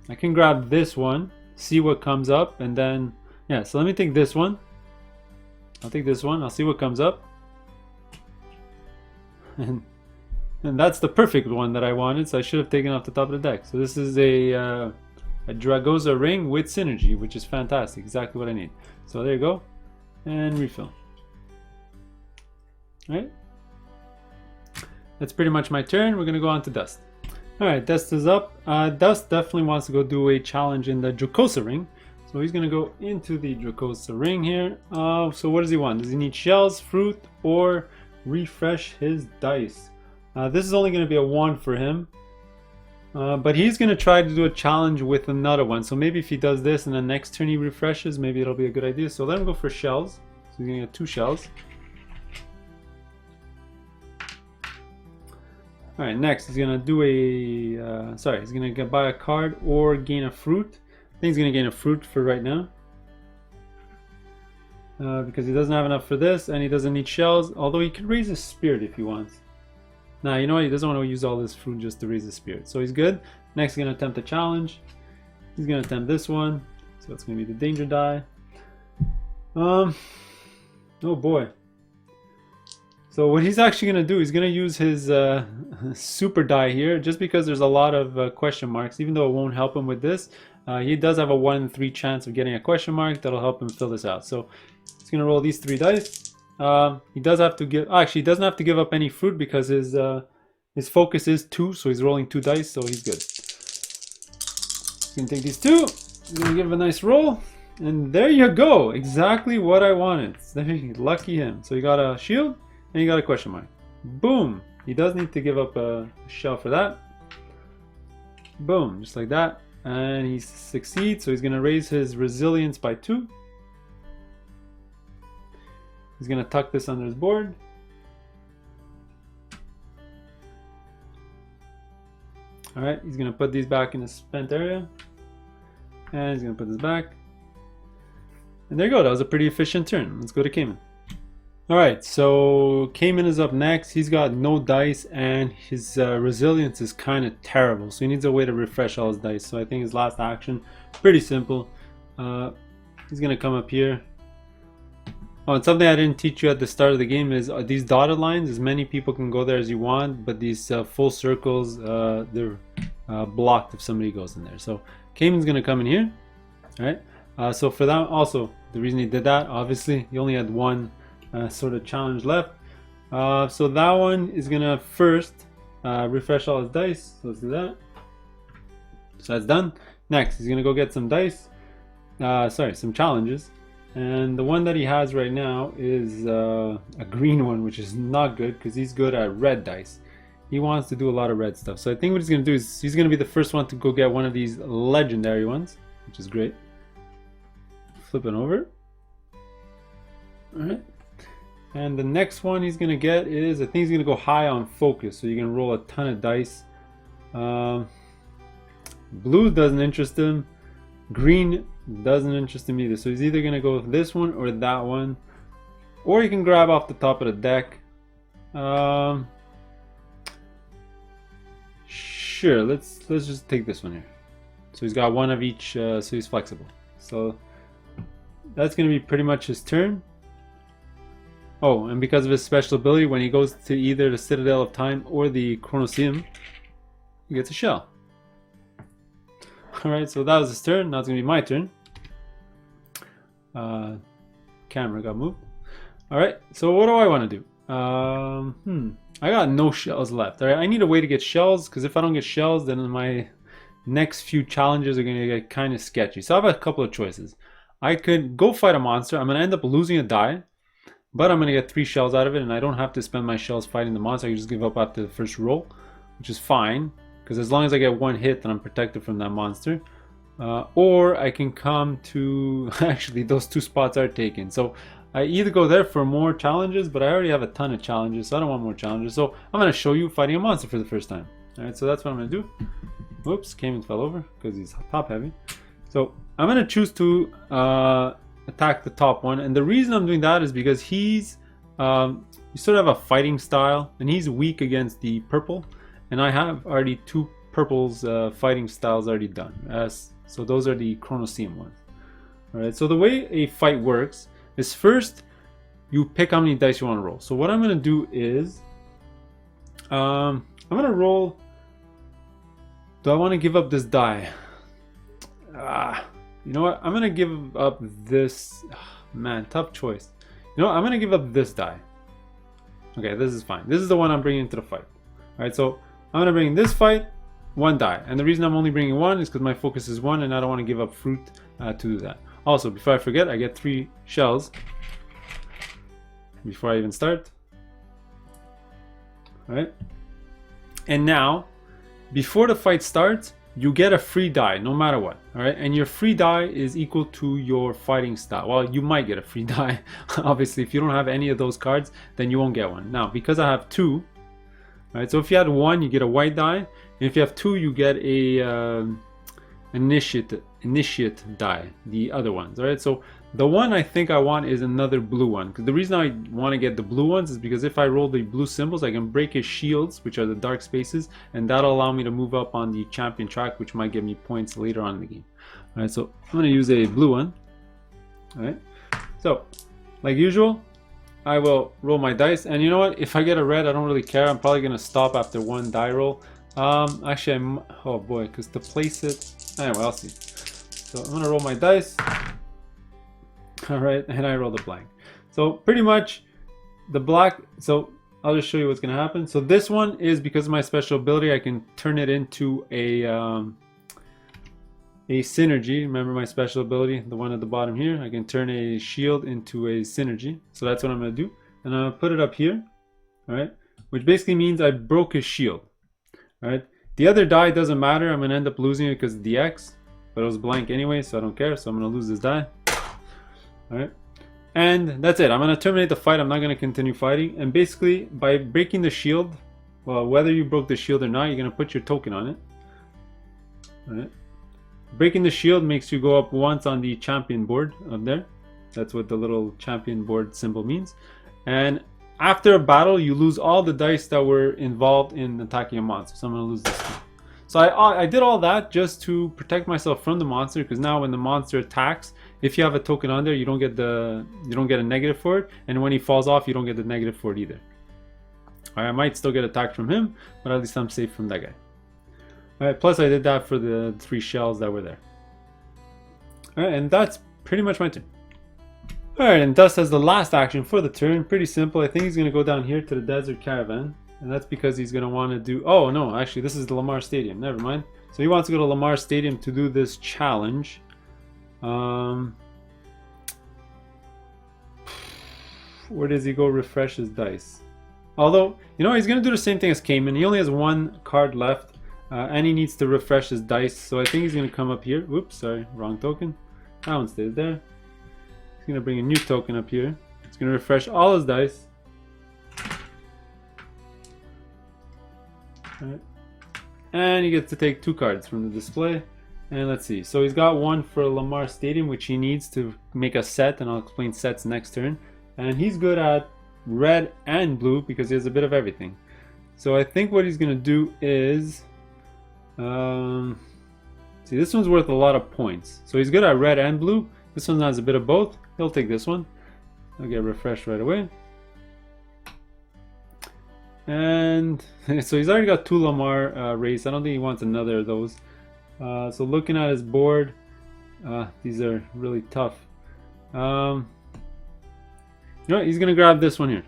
I can grab this one, see what comes up, and then, yeah, so let me take this one. I'll take this one, I'll see what comes up. And that's the perfect one that I wanted, so I should have taken off the top of the deck. So this is a Dragoza ring with synergy, which is fantastic, exactly what I need. So there you go, and refill. Alright, that's pretty much my turn. We're gonna go on to Dust. Alright, Dust is up. Dust definitely wants to go do a challenge in the Dracosa ring. So he's gonna go into the Dracosa ring here. So what does he want? Does he need shells, fruit, or refresh his dice? This is only gonna be a 1 for him. But he's gonna try to do a challenge with another one. So maybe if he does this and the next turn he refreshes, maybe it'll be a good idea. So let him go for shells. So he's gonna get 2 shells. Alright, next he's gonna do a he's gonna buy a card or gain a fruit. I think he's gonna gain a fruit for right now. Because he doesn't have enough for this and he doesn't need shells, although he can raise his spirit if he wants. Nah, you know what, he doesn't want to use all this fruit just to raise his spirit. So he's good. Next he's gonna attempt a challenge. He's gonna attempt this one. So it's gonna be the danger die. Oh boy. So what he's actually going to do, he's going to use his super die here, just because there's a lot of question marks. Even though it won't help him with this, he does have a 1 in 3 chance of getting a question mark that'll help him fill this out. So he's going to roll these 3 dice. He does have to give, actually he doesn't have to give up any fruit because his focus is 2, so he's rolling 2 dice, so he's good. He's going to take these 2, he's going to give a nice roll, and there you go, exactly what I wanted. Lucky him. So he got a shield. And you got a question mark. Boom! He does need to give up a shell for that. Boom, just like that. And he succeeds, so he's going to raise his resilience by 2. He's going to tuck this under his board. Alright, he's going to put these back in the spent area. And he's going to put this back. And there you go, that was a pretty efficient turn. Let's go to Cayman. Alright, so Cayman is up next. He's got no dice and his resilience is kind of terrible. So he needs a way to refresh all his dice. So I think his last action, pretty simple. He's going to come up here. Oh, and something I didn't teach you at the start of the game is these dotted lines, as many people can go there as you want. But these full circles, they're blocked if somebody goes in there. So Cayman's going to come in here. Alright, so for that, also, the reason he did that, obviously, he only had 1 sort of challenge left. So that one is gonna first refresh all his dice. So let's do that. So that's done. Next, he's gonna go get some dice. Some challenges. And the one that he has right now is a green one, which is not good because he's good at red dice. He wants to do a lot of red stuff. So I think what he's gonna do is he's gonna be the first one to go get one of these legendary ones, which is great. Flipping over. Alright. And the next one he's going to get is, I think he's going to go high on focus. So you're going to roll a ton of dice. Blue doesn't interest him. Green doesn't interest him either. So he's either going to go with this one or that one. Or you can grab off the top of the deck. Sure, let's just take this one here. So he's got 1 of each, so he's flexible. So that's going to be pretty much his turn. Oh, and because of his special ability, when he goes to either the Citadel of Time or the Chronoseum, he gets a shell. Alright, so that was his turn. Now it's going to be my turn. Camera got moved. Alright, so what do I want to do? I got no shells left. Alright, I need a way to get shells, because if I don't get shells, then my next few challenges are going to get kind of sketchy. So I have a couple of choices. I could go fight a monster. I'm going to end up losing a die. but I'm going to get 3 shells out of it, and I don't have to spend my shells fighting the monster. I can just give up after the first roll, which is fine, because as long as I get 1 hit, then I'm protected from that monster. Or I can come to, actually those 2 spots are taken, so I either go there for more challenges, but I already have a ton of challenges, so I don't want more challenges. So I'm going to show you fighting a monster for the first time. Alright, so that's what I'm going to do. Whoops, came and fell over because he's top heavy. So I'm going to choose to attack the top one, and the reason I'm doing that is because he's you sort of have a fighting style, and he's weak against the purple, and I have already 2 purples fighting styles already done. So those are the Chronoseum ones. Alright, so the way a fight works is first you pick how many dice you want to roll. So what I'm going to do is I'm going to roll. Do I want to give up this die? You know what? I'm going to give up this. Man, tough choice. You know what? I'm going to give up this die. Okay, this is fine. This is the one I'm bringing into the fight. Alright, so I'm going to bring this fight 1 die. And the reason I'm only bringing 1 is because my focus is 1 and I don't want to give up fruit to do that. Also, before I forget, I get 3 shells before I even start. Alright. And now, before the fight starts, you get a free die no matter what. Alright, and your free die is equal to your fighting style. Well, you might get a free die. Obviously, if you don't have any of those cards, then you won't get one. Now, because I have 2, alright, so if you had 1, you get a white die. And if you have 2, you get a initiate die, the other ones. Alright, so the one I think I want is another blue one, because the reason I want to get the blue ones is because if I roll the blue symbols, I can break his shields, which are the dark spaces, and that'll allow me to move up on the champion track, which might give me points later on in the game. Alright, so I'm going to use a blue one. Alright, so like usual, I will roll my dice, and you know what, if I get a red, I don't really care. I'm probably going to stop after 1 die roll. Actually, oh boy, because to place it, anyway, I'll see. So I'm gonna roll my dice. All right, and I rolled a blank. So pretty much the black, so I'll just show you what's gonna happen. So this one is because of my special ability, I can turn it into a synergy. Remember my special ability, the one at the bottom here, I can turn a shield into a synergy. So that's what I'm gonna do. And I'm gonna put it up here, all right, which basically means I broke his shield. Alright, the other die doesn't matter. I'm going to end up losing it because of the X, but it was blank anyway, so I don't care. So I'm going to lose this die. Alright, and that's it. I'm going to terminate the fight. I'm not going to continue fighting. And basically, by breaking the shield, well, whether you broke the shield or not, you're going to put your token on it. Alright, breaking the shield makes you go up once on the champion board up there. That's what the little champion board symbol means. And after a battle, you lose all the dice that were involved in attacking a monster. So I'm going to lose this one. So I did all that just to protect myself from the monster, because now when the monster attacks, if you have a token on there, you don't get a negative for it, and when he falls off, you don't get the negative for it either. Alright, I might still get attacked from him, but at least I'm safe from that guy. Alright, plus I did that for the 3 shells that were there. Alright, and that's pretty much my turn. Alright, and Dust has the last action for the turn. Pretty simple. I think he's going to go down here to the desert caravan. And that's because he's going to want to do... Oh, no, actually, this is the Lamar Stadium. Never mind. So he wants to go to Lamar Stadium to do this challenge. Where does he go refresh his dice? Although, you know, he's going to do the same thing as Cayman. He only has 1 card left. And he needs to refresh his dice. So I think he's going to come up here. Whoops, sorry, wrong token. That one stays there. He's going to bring a new token up here. He's going to refresh all his dice. Alright. And he gets to take 2 cards from the display. And let's see. So he's got 1 for Lamar Stadium, which he needs to make a set. And I'll explain sets next turn. And he's good at red and blue because he has a bit of everything. So I think what he's going to do is... see, this one's worth a lot of points. So he's good at red and blue. This one has a bit of both. He'll take this one. I'll get refreshed right away. And so he's already got 2 Lamar race. I don't think he wants another of those. So looking at his board, these are really tough. You know what? He's going to grab this one here.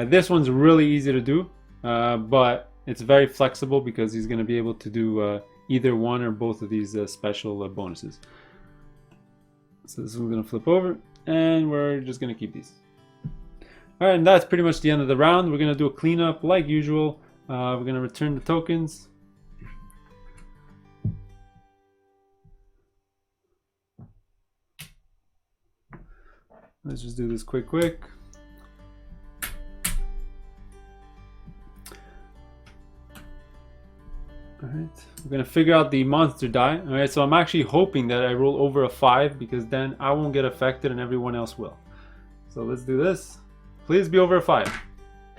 This one's really easy to do, but it's very flexible because he's going to be able to do either one or both of these special bonuses. So this one's going to flip over, and we're just gonna keep these. All right, and that's pretty much the end of the round. We're gonna do a cleanup like usual. We're gonna return the tokens. Let's just do this quick. Alright, we're gonna figure out the monster die. Alright, so I'm actually hoping that I roll over a 5 because then I won't get affected and everyone else will. So let's do this. Please be over a 5.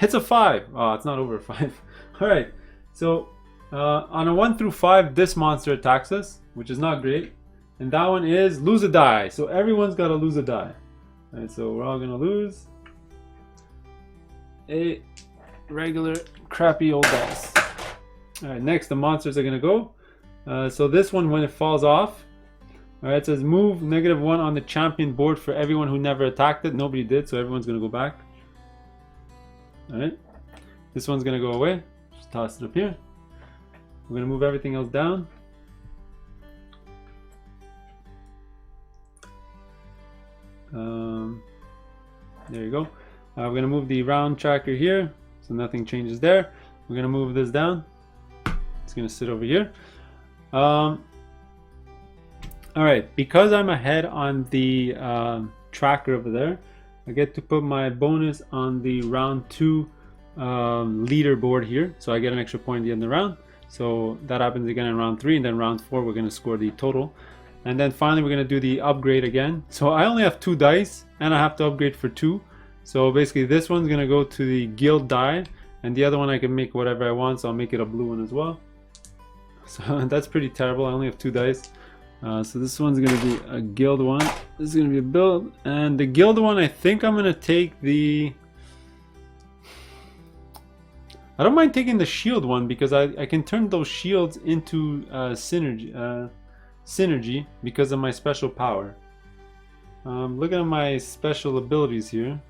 It's a 5. Oh, it's not over a 5. Alright, so on a 1 through 5, this monster attacks us, which is not great. And that one is lose a die. So everyone's got to lose a die. Alright, so we're all gonna lose a regular crappy old dice. Alright, next the monsters are gonna go. So this one, when it falls off, alright, it says move -1 on the champion board for everyone who never attacked it. Nobody did, so everyone's gonna go back. Alright, this one's gonna go away. Just toss it up here. We're gonna move everything else down. There you go. We're gonna move the round tracker here, so nothing changes there. We're gonna move this down. It's gonna sit over here. All right, because I'm ahead on the tracker over there, I get to put my bonus on the round 2 leaderboard here, so I get an extra point at the end of the round. So that happens again in round 3, and then round 4 we're gonna score the total. And then finally we're gonna do the upgrade again. So I only have 2 dice and I have to upgrade for 2. So basically this one's gonna go to the guild die, and the other one I can make whatever I want, so I'll make it a blue one as well. So that's pretty terrible. I only have 2 dice. So this one's gonna be a guild one. This is gonna be a build, and the guild one I think I'm gonna take the... I don't mind taking the shield one because I can turn those shields into synergy because of my special power. Looking at my special abilities here.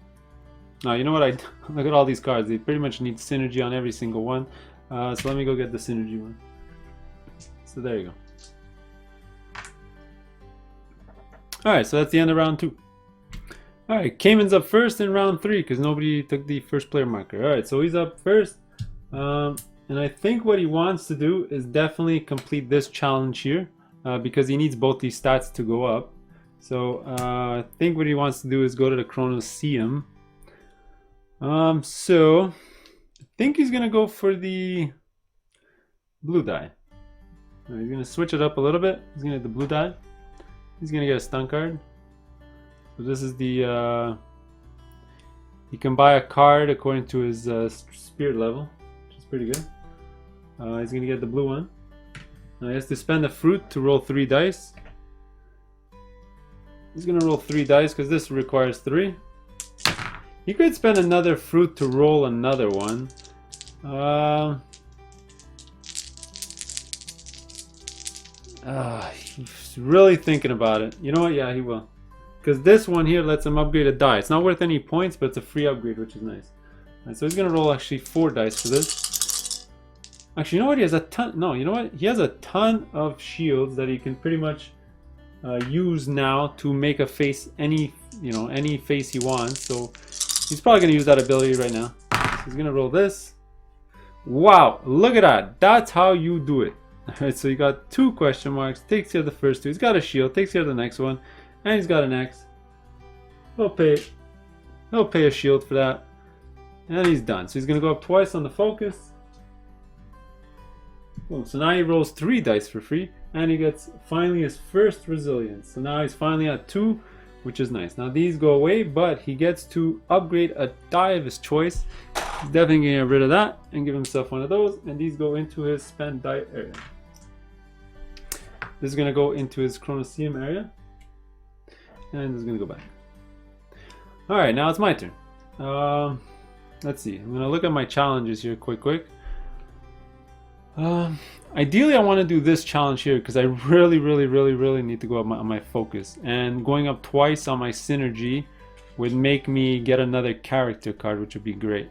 Now you know what, I look at all these cards. They pretty much need synergy on every single one. So let me go get the synergy one. So there you go. Alright, so that's the end of round 2. Alright, Cayman's up first in round 3 because nobody took the first player marker. Alright, so he's up first. And I think what he wants to do is definitely complete this challenge here because he needs both these stats to go up. So I think what he wants to do is go to the Chronoseum. So I think he's gonna go for the blue die. He's gonna switch it up a little bit. He's gonna get the blue die. He's gonna get a stun card. So this is the he can buy a card according to his spirit level, which is pretty good. He's gonna get the blue one. Now he has to spend a fruit to roll 3 dice. He's gonna roll 3 dice because this requires 3. He could spend another fruit to roll another one. He's really thinking about it. You know what? Yeah, he will. Because this one here lets him upgrade a die. It's not worth any points, but it's a free upgrade, which is nice. Right, so he's gonna roll actually 4 dice for this. Actually, you know what? He has a ton. No, you know what? He has a ton of shields that he can pretty much use now to make a face any face he wants. So he's probably gonna use that ability right now. So he's gonna roll this. Wow! Look at that. That's how you do it. Alright, so you got 2 question marks. Takes care of the first 2. He's got a shield. Takes care of the next one. And he's got an X. He'll pay a shield for that. And he's done. So he's going to go up twice on the focus. Boom. So now he rolls 3 dice for free. And he gets finally his first resilience. So now he's finally at 2, which is nice. Now these go away, but he gets to upgrade a die of his choice. He's definitely going to get rid of that and give himself one of those. And these go into his spend die area. This is going to go into his Chronoseum area. And this is going to go back. Alright, now it's my turn. Let's see. I'm going to look at my challenges here quick. Ideally, I want to do this challenge here because I really need to go up on my focus. And going up twice on my synergy would make me get another character card, which would be great.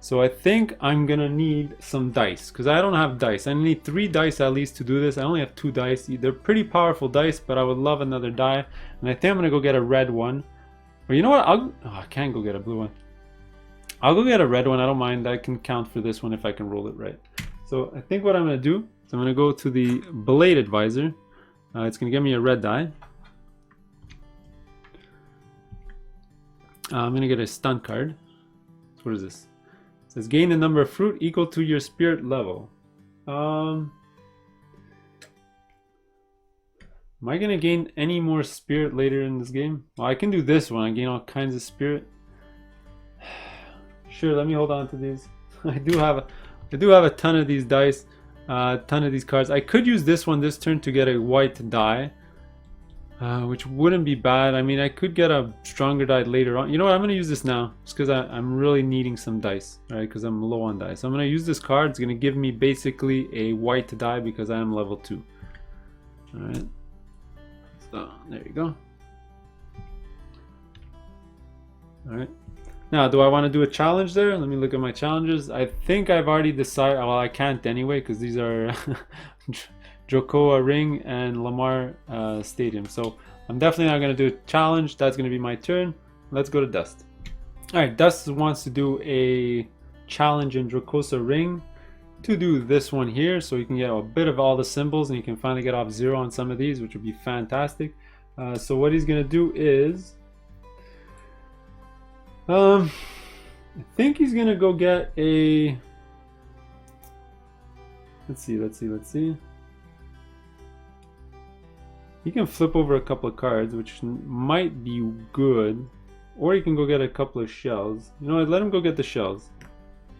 So I think I'm gonna need some dice because I don't have dice. I need 3 dice at least to do this. I only have 2 dice. They're pretty powerful dice, but I would love another die. And I think I'm gonna go get a red one Or you know what? I can't go get a blue one. I'll go get a red one. I don't mind. I can count for this one if I can roll it right. So I think what I'm going to do is I'm going to go to the Blade Advisor. It's going to give me a red die. I'm going to get a stunt card. So what is this? It says gain the number of fruit equal to your spirit level. Am I going to gain any more spirit later in this game? Well, I can do this one. I gain all kinds of spirit. Sure, let me hold on to these. I do have a ton of these dice, a ton of these cards. I could use this one this turn to get a white die, which wouldn't be bad. I mean, I could get a stronger die later on. You know what? I'm going to use this now, just because I'm really needing some dice, right? Because I'm low on dice. So I'm going to use this card. It's going to give me basically a white die because I am level 2. All right. So there you go. All right. Now, do I want to do a challenge there? Let me look at my challenges. I think I've already decided. Well, I can't anyway because these are Jokoa Ring and Lamar Stadium. So I'm definitely not going to do a challenge. That's going to be my turn. Let's go to Dust. All right, Dust wants to do a challenge in Jokosa Ring to do this one here, so you can get a bit of all the symbols and you can finally get off 0 on some of these, which would be fantastic. So what he's going to do is I think he's gonna go get a. Let's see. He can flip over a couple of cards, which might be good, or he can go get a couple of shells. You know what? Let him go get the shells.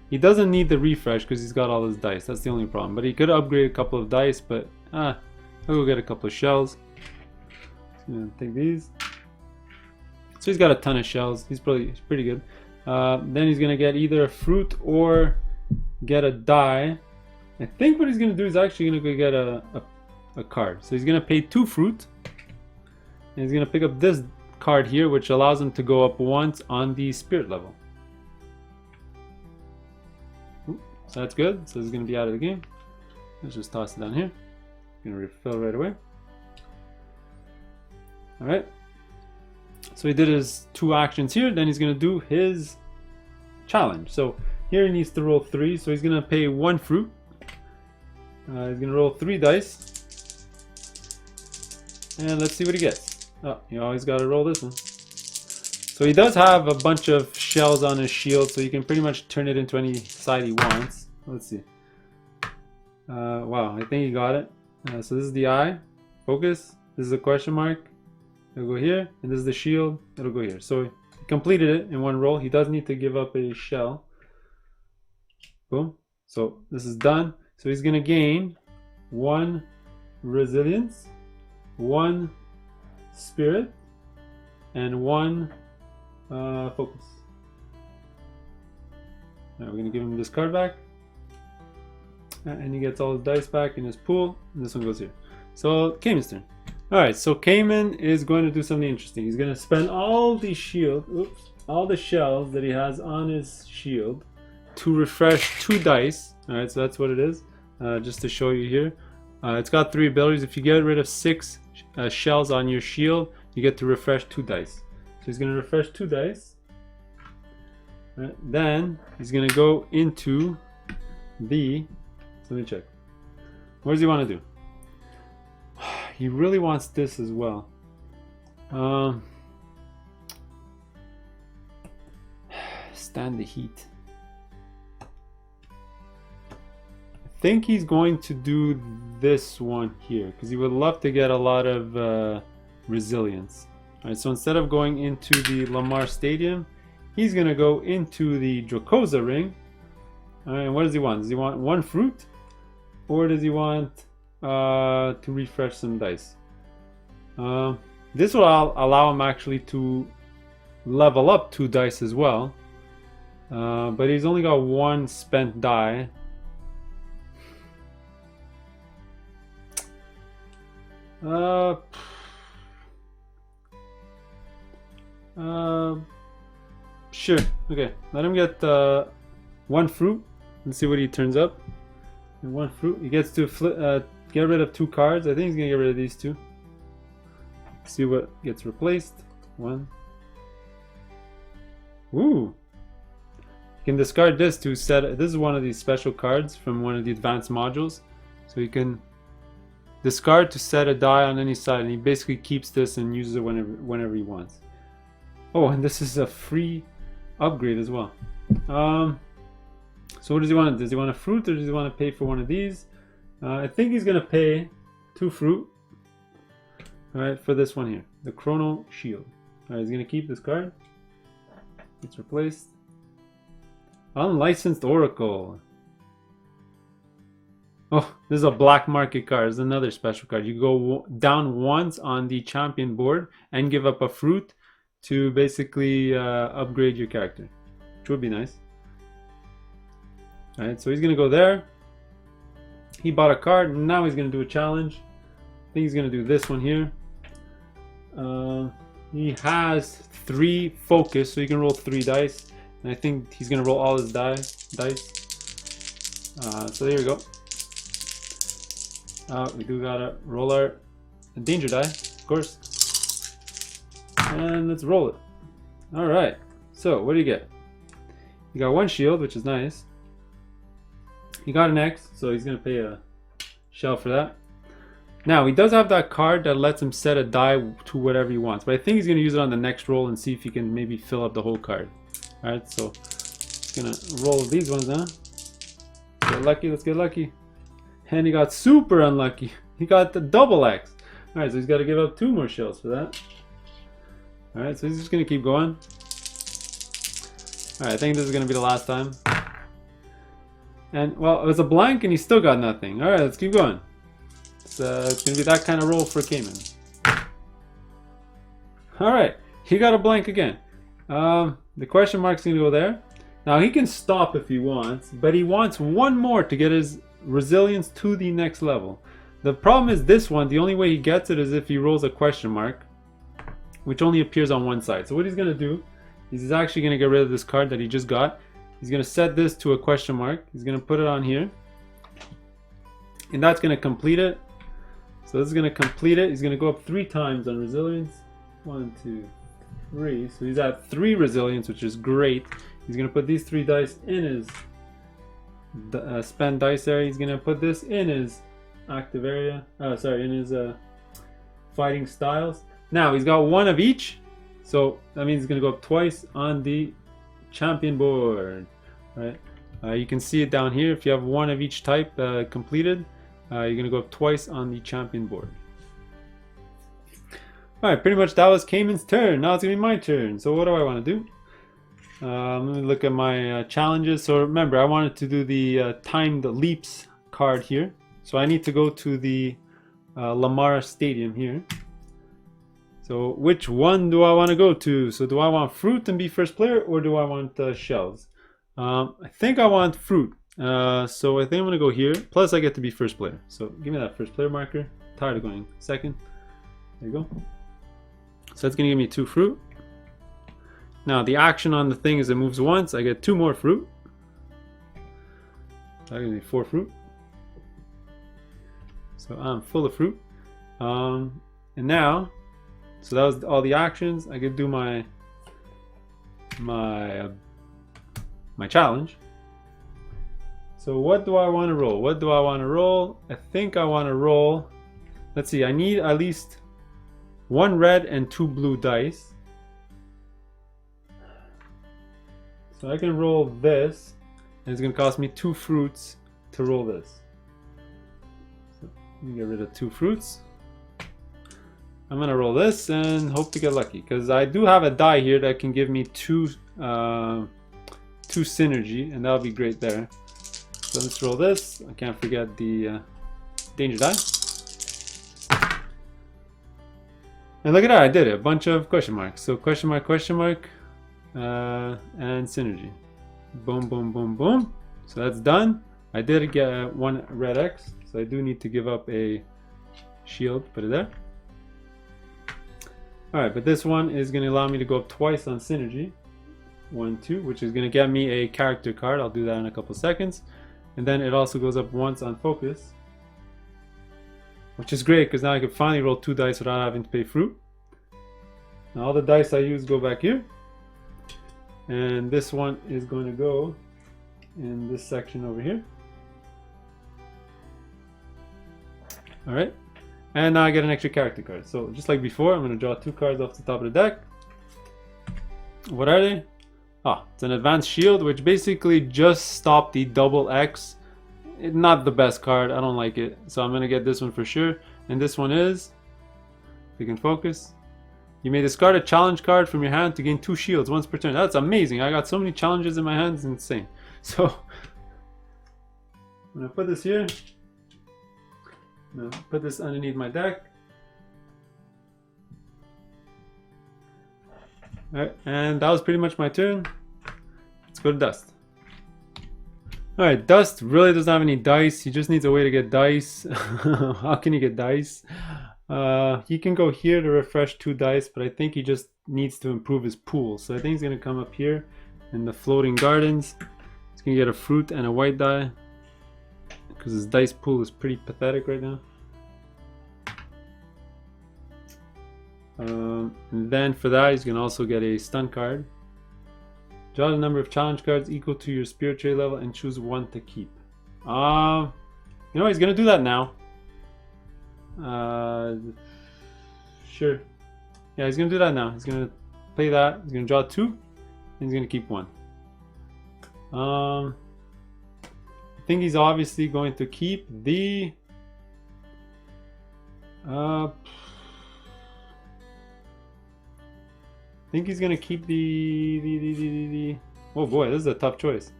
He doesn't need the refresh because he's got all his dice. That's the only problem. But he could upgrade a couple of dice. But I'll go get a couple of shells. So gonna take these. So he's got a ton of shells. He's pretty good. Then he's gonna get either a fruit or get a die. I think what he's gonna do is actually gonna go get a card. So he's gonna pay 2 fruit, and he's gonna pick up this card here, which allows him to go up once on the spirit level. Ooh, so that's good. So he's gonna be out of the game. Let's just toss it down here. Gonna refill right away. All right. So he did his 2 actions here, then he's going to do his challenge. So here he needs to roll 3, so he's going to pay 1 fruit. He's going to roll 3 dice. And let's see what he gets. Oh, you always got to roll this one. So he does have a bunch of shells on his shield, so you can pretty much turn it into any side he wants. Let's see. Wow, I think he got it. So this is the eye. Focus. This is a question mark. It'll go here, and this is the shield. It'll go here. So he completed it in 1 roll. He does need to give up a shell. Boom. So this is done. So he's going to gain 1 resilience, 1 spirit, and 1 focus. Now we're going to give him this card back. And he gets all his dice back in his pool. And this one goes here. So Cayman's turn. Alright, so Cayman is going to do something interesting. He's going to spend all the all the shells that he has on his shield to refresh 2 dice. Alright, so that's what it is. Just to show you here. It's got 3 abilities. If you get rid of 6 shells on your shield, you get to refresh 2 dice. So he's going to refresh 2 dice. Right, then he's going to go into the... So let me check. What does he want to do? He really wants this as well. Stand the heat. I think he's going to do this one here because he would love to get a lot of resilience. Alright, so instead of going into the Lamar Stadium, he's going to go into the Jokosa Ring. Alright, and what does he want? Does he want 1 fruit? Or does he want to refresh some dice? This will allow him actually to level up 2 dice as well. But he's only got 1 spent die. Sure. Okay. Let him get 1 fruit. Let's see what he turns up. And 1 fruit. He gets to get rid of 2 cards. I think he's gonna get rid of these 2. See what gets replaced. 1, Ooh. You can discard this to set. This is one of these special cards from one of the advanced modules. So you can discard to set a die on any side, and he basically keeps this and uses it whenever he wants. Oh, and this is a free upgrade as well. So what does he want? Does he want a fruit, or does he want to pay for one of these? I think he's gonna pay 2 fruit. All right, for this one here, the Chrono Shield. All right, he's gonna keep this card. It's replaced. Unlicensed Oracle. Oh, this is a black market card. It's another special card. You go down once on the champion board and give up a fruit to basically upgrade your character, which would be nice. All right, so he's gonna go there. He bought a card, and now he's gonna do a challenge. I think he's gonna do this one here. He has 3 focus, so you can roll 3 dice. And I think he's gonna roll all his dice. So there we go. We do gotta roll our danger die, of course. And let's roll it. All right. So what do you get? You got 1 shield, which is nice. He got an X, so he's gonna pay a shell for that. Now he does have that card that lets him set a die to whatever he wants, but I think he's gonna use it on the next roll and see if he can maybe fill up the whole card. All right, so he's gonna roll these ones, huh? Get lucky, let's get lucky. And he got super unlucky. He got the double X. All right, so he's got to give up 2 more shells for that. All right, so he's just gonna keep going. All right, I think this is gonna be the last time. And well, it was a blank, and he still got nothing. All right, let's keep going. It's gonna be that kind of roll for Cayman. All right, he got a blank again. The question mark's gonna go there. Now he can stop if he wants, but he wants 1 more to get his resilience to the next level. The problem is this one, the only way he gets it is if he rolls a question mark, which only appears on one side. So what he's gonna do is he's actually gonna get rid of this card that he just got. He's gonna set this to a question mark. He's gonna put it on here, and that's gonna complete it. So this is gonna complete it. He's gonna go up 3 times on resilience. 1, 2, 3. So he's at 3 resilience, which is great. He's gonna put these 3 dice in his spend dice area. He's gonna put this in his active area. In his fighting styles. Now he's got 1 of each, so that means he's gonna go up twice on the champion board. Right? You can see it down here. If you have 1 of each type completed, you're gonna go up twice on the champion board. All right, pretty much that was Cayman's turn. Now it's gonna be my turn. So what do I want to do? Let me look at my challenges. So remember, I wanted to do the timed leaps card here. So I need to go to the Lamar Stadium here. So which one do I want to go to? So do I want fruit and be first player, or do I want shells? I think I want fruit. So I think I'm gonna go here. Plus I get to be first player. So give me that first player marker. Tired of going second. There you go. So that's gonna give me 2 fruit. Now the action on the thing is it moves once. I get 2 more fruit. So I get 4 fruit. So I'm full of fruit. And now, so that was all the actions. I could do my challenge. So what do I want to roll? What do I want to roll? I think I want to roll. Let's see. I need at least 1 red and 2 blue dice. So I can roll this, and it's going to cost me 2 fruits to roll this. So let me get rid of 2 fruits. I'm going to roll this and hope to get lucky, because I do have a die here that can give me 2 synergy, and that'll be great there. So let's roll this. I can't forget the danger die. And look at that, I did it. A bunch of question marks. So question mark, and synergy. Boom, boom, boom, boom. So that's done. I did get 1 red X, so I do need to give up a shield. Put it there. Alright, but this one is going to allow me to go up twice on synergy. 1, 2, which is going to get me a character card. I'll do that in a couple seconds. And then it also goes up once on focus, which is great because now I can finally roll 2 dice without having to pay fruit. Now all the dice I use go back here. and this one is going to go in this section over here. All right, and now I get an extra character card. So just like before, I'm going to draw 2 cards off the top of the deck. What are they? Ah, it's an advanced shield, which basically just stopped the double X. Not the best card, I don't like it. So I'm going to get this one for sure. And this one is, if you can focus, you may discard a challenge card from your hand to gain 2 shields once per turn. That's amazing. I got so many challenges in my hand, it's insane. So I'm going to put this here. I'm going to put this underneath my deck. Alright, and that was pretty much my turn. Let's go to Dust. Alright, Dust really doesn't have any dice. He just needs a way to get dice. How can he get dice? He can go here to refresh 2 dice, but I think he just needs to improve his pool. So I think he's going to come up here in the Floating Gardens. He's going to get a fruit and a white die, because his dice pool is pretty pathetic right now. And then for that, he's going to also get a stun card. Draw the number of challenge cards equal to your spirit trait level and choose 1 to keep. You know, he's going to do that now. Sure. Yeah, he's going to do that now. He's going to play that. He's going to draw 2, and he's going to keep 1. I think he's obviously going to keep the... I think he's gonna keep the oh boy, this is a tough choice.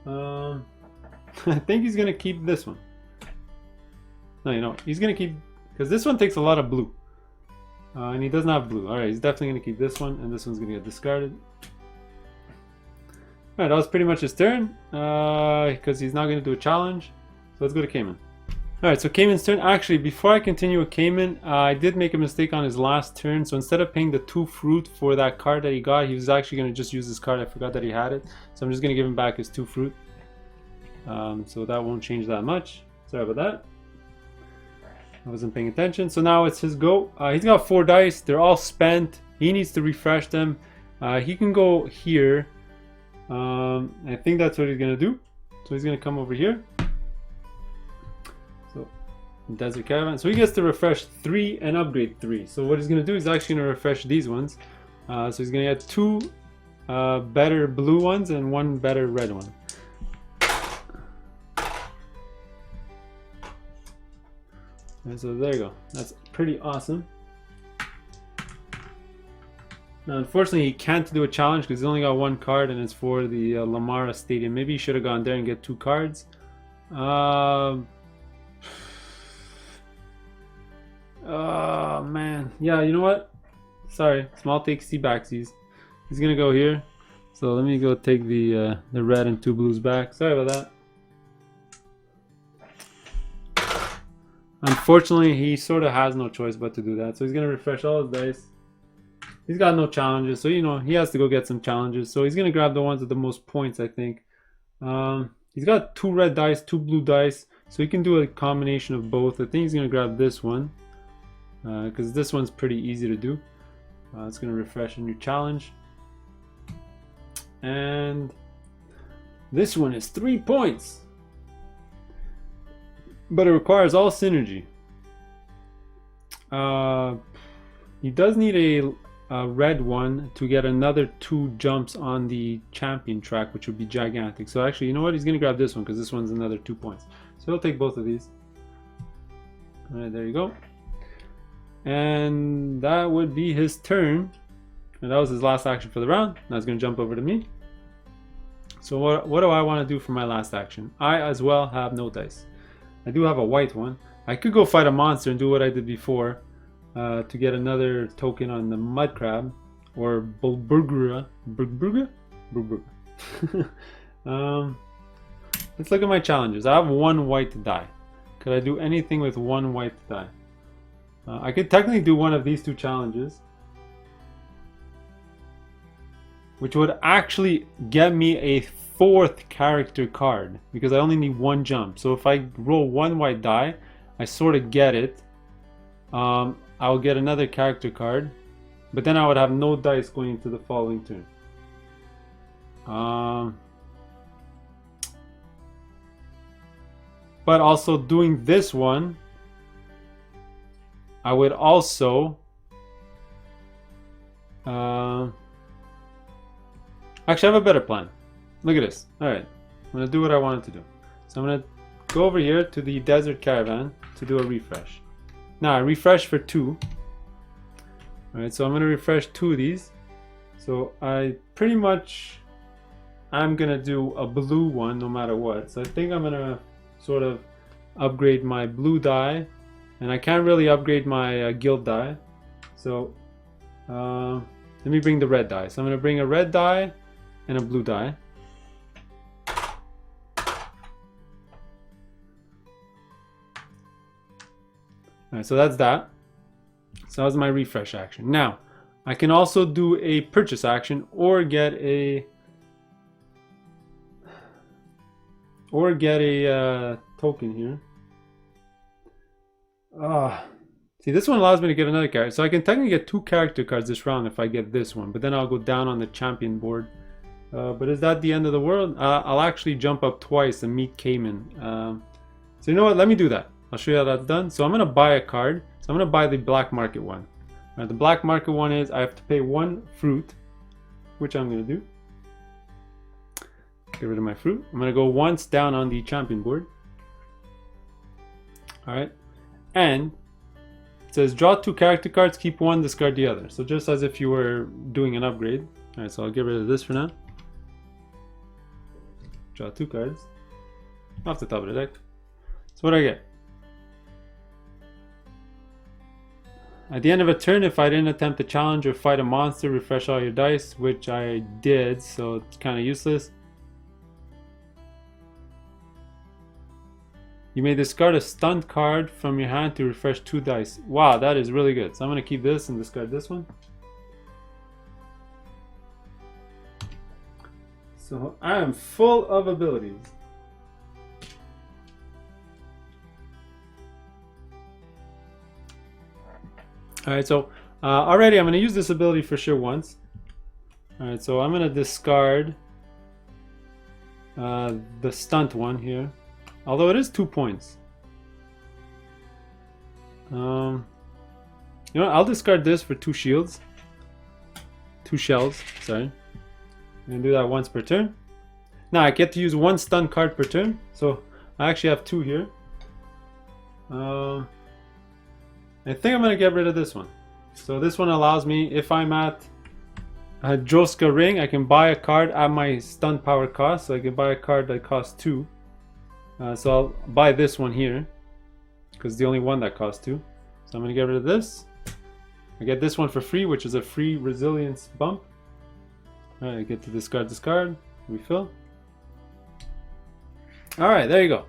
I think he's gonna keep this one. No, you know, he's gonna keep, because this one takes a lot of blue, and he doesn't have blue. All right, he's definitely gonna keep this one, and this one's gonna get discarded. All right, that was pretty much his turn, because he's not gonna do a challenge. So let's go to Cayman. Alright, so Cayman's turn. Actually, before I continue with Cayman, I did make a mistake on his last turn. So instead of paying the 2 fruit for that card that he got, he was actually going to just use this card. I forgot that he had it. So I'm just going to give him back his 2 fruit. So that won't change that much. Sorry about that. I wasn't paying attention. So now it's his go. He's got 4 dice. They're all spent. He needs to refresh them. He can go here. I think that's what he's going to do. So he's going to come over here. Desert Caravan. So he gets to refresh 3 and upgrade 3. So what he's going to do is actually going to refresh these ones. So he's going to get 2 better blue ones and 1 better red one. And so there you go. That's pretty awesome. Now unfortunately he can't do a challenge because he's only got 1 card and it's for the Lamara Stadium. Maybe he should have gone there and get 2 cards. Oh man, yeah, you know what, sorry, small takesy backsies. He's gonna go here, so let me go take the red and 2 blues back. Sorry about that. Unfortunately he sort of has no choice but to do that, so he's gonna refresh all his dice. He's got no challenges, so you know he has to go get some challenges, so he's gonna grab the ones with the most points, I think. He's got 2 red dice, 2 blue dice, so he can do a combination of both. I think he's gonna grab this one, because this one's pretty easy to do. It's going to refresh a new challenge. And this one is 3 points. But it requires all synergy. He does need a red one to get another 2 jumps on the champion track, which would be gigantic. So actually, you know what? He's going to grab this one because this one's another 2 points. So he'll take both of these. Alright, there you go. And that would be his turn, and that was his last action for the round. Now he's going to jump over to me. So what do I want to do for my last action? I as well have no dice. I do have a white one. I could go fight a monster and do what I did before to get another token on the mud crab or Burgura. Let's look at my challenges. I have 1 white die. Could I do anything with 1 white die? I could technically do one of these 2 challenges, which would actually get me a 4th character card because I only need 1 jump. So if I roll 1 white die, I sort of get it. I'll get another character card, but then I would have no dice going into the following turn. But also doing this one, I would also actually I have a better plan. Look at this. Alright, I'm gonna do what I wanted to do. So I'm gonna go over here to the desert caravan to do a refresh. Now I refresh for 2. Alright, so I'm gonna refresh 2 of these. So I'm gonna do a blue one no matter what. So I think I'm gonna sort of upgrade my blue dye, and I can't really upgrade my guild dye. So let me bring the red dye. So I'm gonna bring a red dye and a blue dye. Alright, so that's that. So that was my refresh action. Now, I can also do a purchase action or get a token here. See, this one allows me to get another character. So I can technically get 2 character cards this round if I get this one, but then I'll go down on the champion board. But is that the end of the world? I'll actually jump up twice and meet Cayman. So you know what? Let me do that. I'll show you how that's done. So I'm gonna buy a card. So I'm gonna buy the black market one. Right, the black market one is I have to pay 1 fruit, which I'm gonna do. Get rid of my fruit. I'm gonna go once down on the champion board. Alright. And it says draw 2 character cards, keep 1, discard the other. So just as if you were doing an upgrade. Alright, so I'll get rid of this for now. Draw 2 cards. Off the top of the deck. So what do I get? At the end of a turn, if I didn't attempt a challenge or fight a monster, refresh all your dice, which I did, so it's kind of useless. You may discard a stunned card from your hand to refresh 2 dice. Wow, that is really good. So I'm going to keep this and discard this one. So I am full of abilities. Alright, so already I'm going to use this ability for sure once. Alright, so I'm going to discard the stunt one here. Although it is 2 points. You know what? I'll discard this for 2 shields. 2 shells, sorry. I'm going to do that once per turn. Now I get to use 1 stun card per turn. So I actually have 2 here. I think I'm going to get rid of this one. So this one allows me, if I'm at a Droska Ring, I can buy a card at my stun power cost. So I can buy a card that costs 2. So I'll buy this one here, because it's the only one that costs 2. So I'm going to get rid of this. I get this one for free, which is a free resilience bump. Alright, I get to discard this card. Refill. Alright, there you go.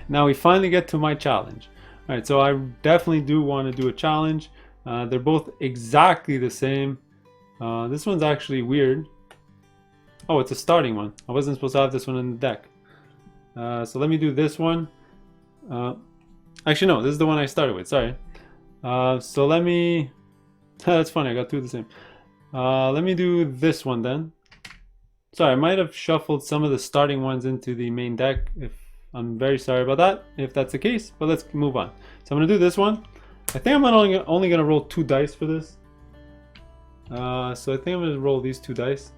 Now we finally get to my challenge. Alright, so I definitely do want to do a challenge. They're both exactly the same. This one's actually weird. Oh, it's a starting one. I wasn't supposed to have this one in the deck. So let me do this one. Actually, no, this is the one I started with. Sorry. So let me... That's funny, I got 2 of the same. Let me do this one then. Sorry, I might have shuffled some of the starting ones into the main deck. I'm very sorry about that, if that's the case, but let's move on. So I'm going to do this one. I think I'm only going to roll 2 dice for this. So I think I'm going to roll these 2 dice.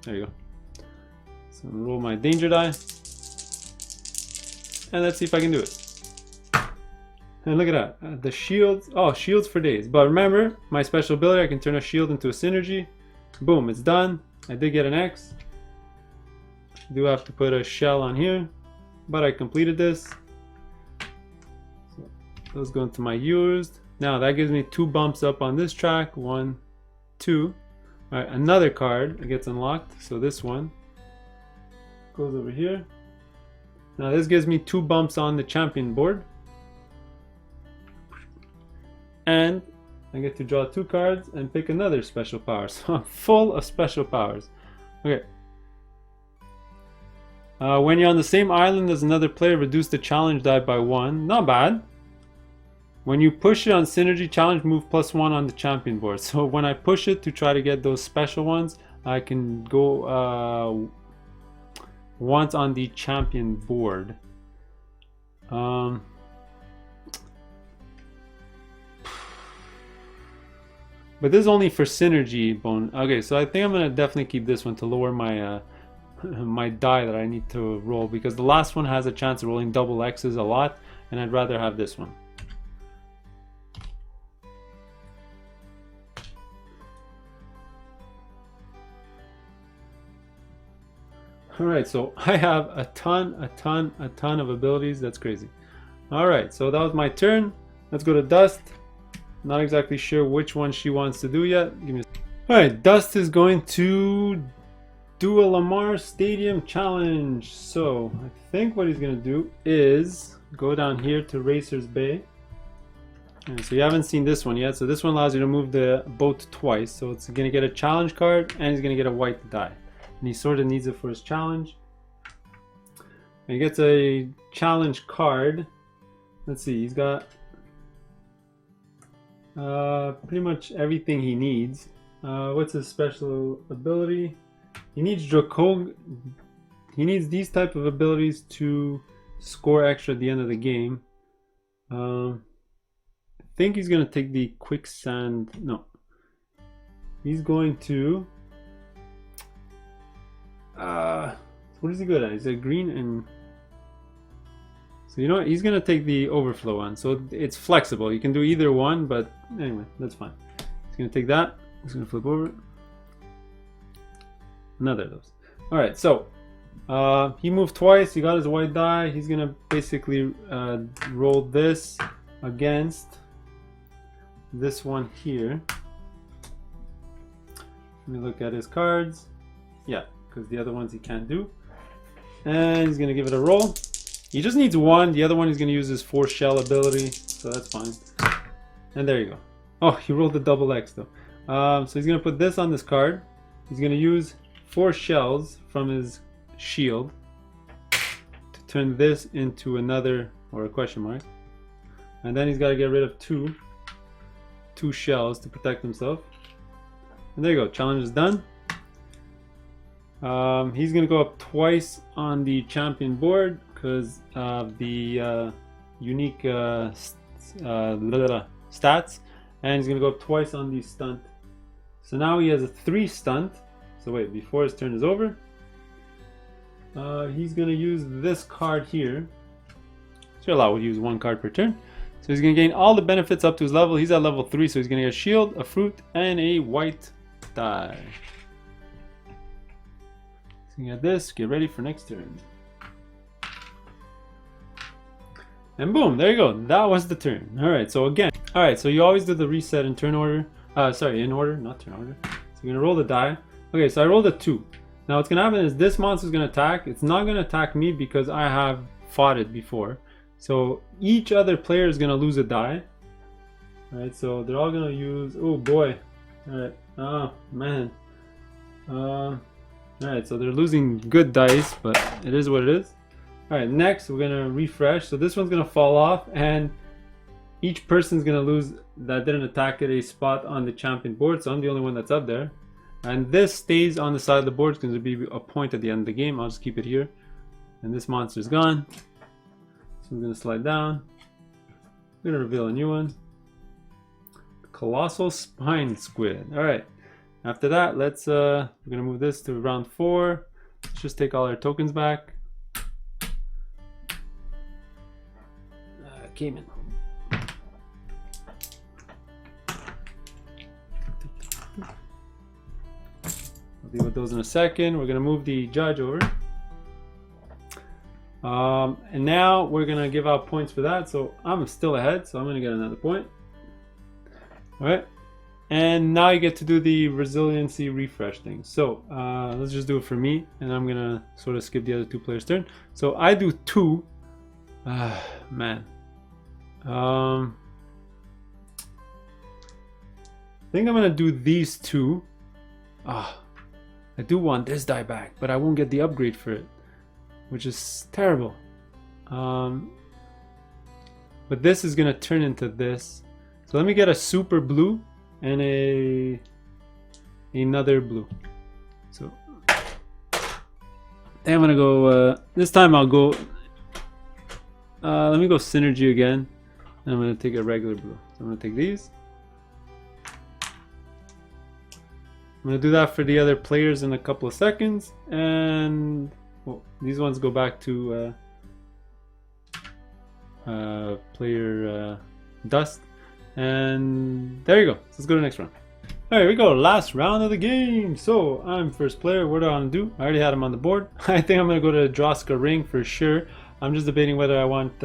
There you go. So I'm going to roll my danger die. And let's see if I can do it. And look at that. The shields. Oh, shields for days. But remember, my special ability, I can turn a shield into a synergy. Boom, it's done. I did get an X. I do have to put a shell on here. But I completed this. So those go into my used. Now that gives me 2 bumps up on this track. 1, 2. Alright, another card gets unlocked. So this one goes over here. Now this gives me 2 bumps on the champion board. And I get to draw 2 cards and pick another special power. So I'm full of special powers. Okay. When you're on the same island as another player, reduce the challenge die by 1. Not bad. When you push it on synergy challenge, move +1 on the champion board. So when I push it to try to get those special ones, I can go once on the champion board. But this is only for synergy bone. Okay, so I think I'm gonna definitely keep this one to lower my my die that I need to roll, because the last one has a chance of rolling double X's a lot, and I'd rather have this one. Alright, so I have a ton of abilities. That's crazy. Alright, so that was my turn. Let's go to Dust. Not exactly sure which one she wants to do yet. Give me a... Alright, Dust is going to do a Lamar Stadium challenge. So I think what he's going to do is go down here to Racer's Bay. And so you haven't seen this one yet. So this one allows you to move the boat twice. So it's going to get a challenge card, and he's going to get a white die. And he sort of needs it for his challenge. And he gets a challenge card. Let's see, he's got pretty much everything he needs. What's his special ability? He needs He needs these type of abilities to score extra at the end of the game. I think he's gonna take the quicksand. No, he's going to. What is he good at? He's a green and. So you know what? He's gonna take the overflow one. So it's flexible. You can do either one, but anyway, that's fine. He's gonna take that. He's gonna flip over. Another of those. All right. So he moved twice. He got his white die. He's gonna basically roll this against this one here. Let me look at his cards. Yeah, because the other ones he can't do. And he's gonna give it a roll. He just needs one. The other one he's gonna use his 4 shell ability, so that's fine. And there you go. Oh, he rolled the double X though. So he's gonna put this on this card. He's gonna use 4 shells from his shield to turn this into another, or a question mark. And then he's got to get rid of two shells to protect himself. And there you go. Challenge is done. He's gonna go up twice on the champion board because of the unique stats, and he's gonna go up twice on the stunt. So now he has a 3 stunt. So wait, before his turn is over, he's gonna use this card here. So you're allowed to use 1 card per turn. So he's gonna gain all the benefits up to his level. He's at level 3, so he's gonna get a shield, a fruit, and a white die. So you got this. Get ready for next turn. And boom, there you go. That was the turn. All right. So again, all right. So you always do the reset in turn order. Sorry, in order, not turn order. So you're gonna roll the die. Okay. So I rolled a 2. Now what's gonna happen is this monster is gonna attack. It's not gonna attack me because I have fought it before. So each other player is gonna lose a die. All right. So they're all gonna use. Oh boy. All right. Oh man. Alright, so they're losing good dice, but it is what it is. Alright, next we're gonna refresh. So this one's gonna fall off, and each person's gonna lose that didn't attack at a spot on the champion board. So I'm the only one that's up there. And this stays on the side of the board. It's gonna be a point at the end of the game. I'll just keep it here. And this monster's gone. So I'm gonna slide down. I'm gonna reveal a new one. Colossal Spine Squid. Alright. After that, let's we're gonna move this to round 4. Let's just take all our tokens back. Cayman. I'll deal with those in a second. We're gonna move the judge over. And now we're gonna give out points for that. So I'm still ahead, so I'm gonna get another point. All right. And now you get to do the resiliency refresh thing. So let's just do it for me, and I'm gonna sort of skip the other 2 players' turn. So I do 2. Man. I think I'm gonna do these 2. I do want this die back, but I won't get the upgrade for it, which is terrible. But this is gonna turn into this. So let me get a super blue and another blue. So I'm gonna go. This time I'll go. Let me go synergy again. And I'm gonna take a regular blue. So I'm gonna take these. I'm gonna do that for the other players in a couple of seconds, and well, these ones go back to player dust, and there you go. So let's go to the next round. All right, here we go. Last round of the game. So I'm first player. What do I want to do? I already had him on the board. I think I'm gonna go to Droska Ring for sure. I'm just debating whether I want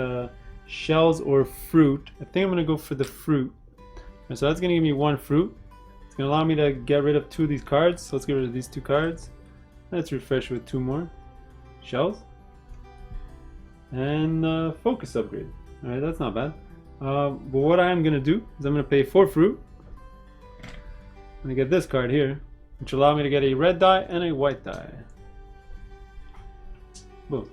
shells or fruit. I think I'm gonna go for the fruit. And so that's gonna give me one fruit. It's gonna allow me to get rid of 2 of these cards. So let's get rid of these 2 cards. Let's refresh with 2 more shells. And focus upgrade. All right, that's not bad. But what I am gonna do is I'm gonna pay 4 fruit. I'm gonna get this card here, which will allow me to get a red die and a white die. Boom.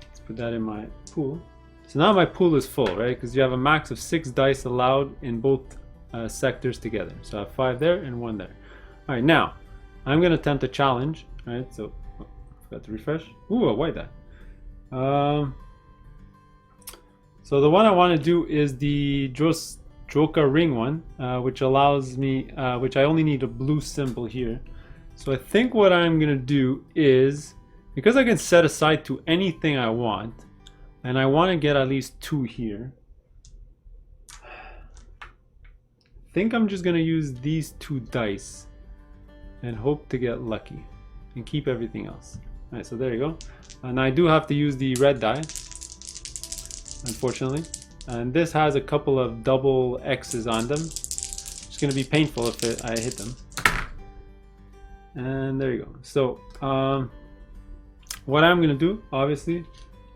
Let's put that in my pool. So now my pool is full, right? Because you have a max of 6 dice allowed in both sectors together. So I have 5 there and 1 there. All right, now I'm going to attempt a challenge. All right, so forgot to refresh. Ooh, a white die. So the one I want to do is the Droska Ring one, which allows me, which I only need a blue symbol here. So I think what I'm going to do is, because I can set aside to anything I want, and I want to get at least 2 here. I think I'm just going to use these 2 dice and hope to get lucky and keep everything else. All right, so there you go. And I do have to use the red die, unfortunately. And this has a couple of double X's on them. It's going to be painful if I hit them. And there you go. So what I'm going to do, obviously, is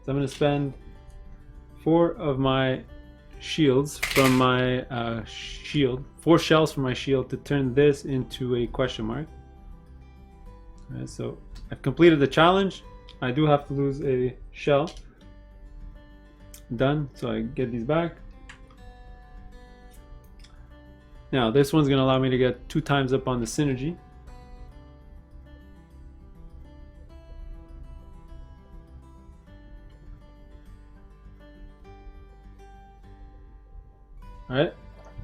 I'm going to spend 4 of my shields from my shield, 4 shells from my shield to turn this into a question mark. Alright, so I've completed the challenge. I do have to lose a shell. Done. So I get these back. Now this one's going to allow me to get 2 times up on the synergy. Alright,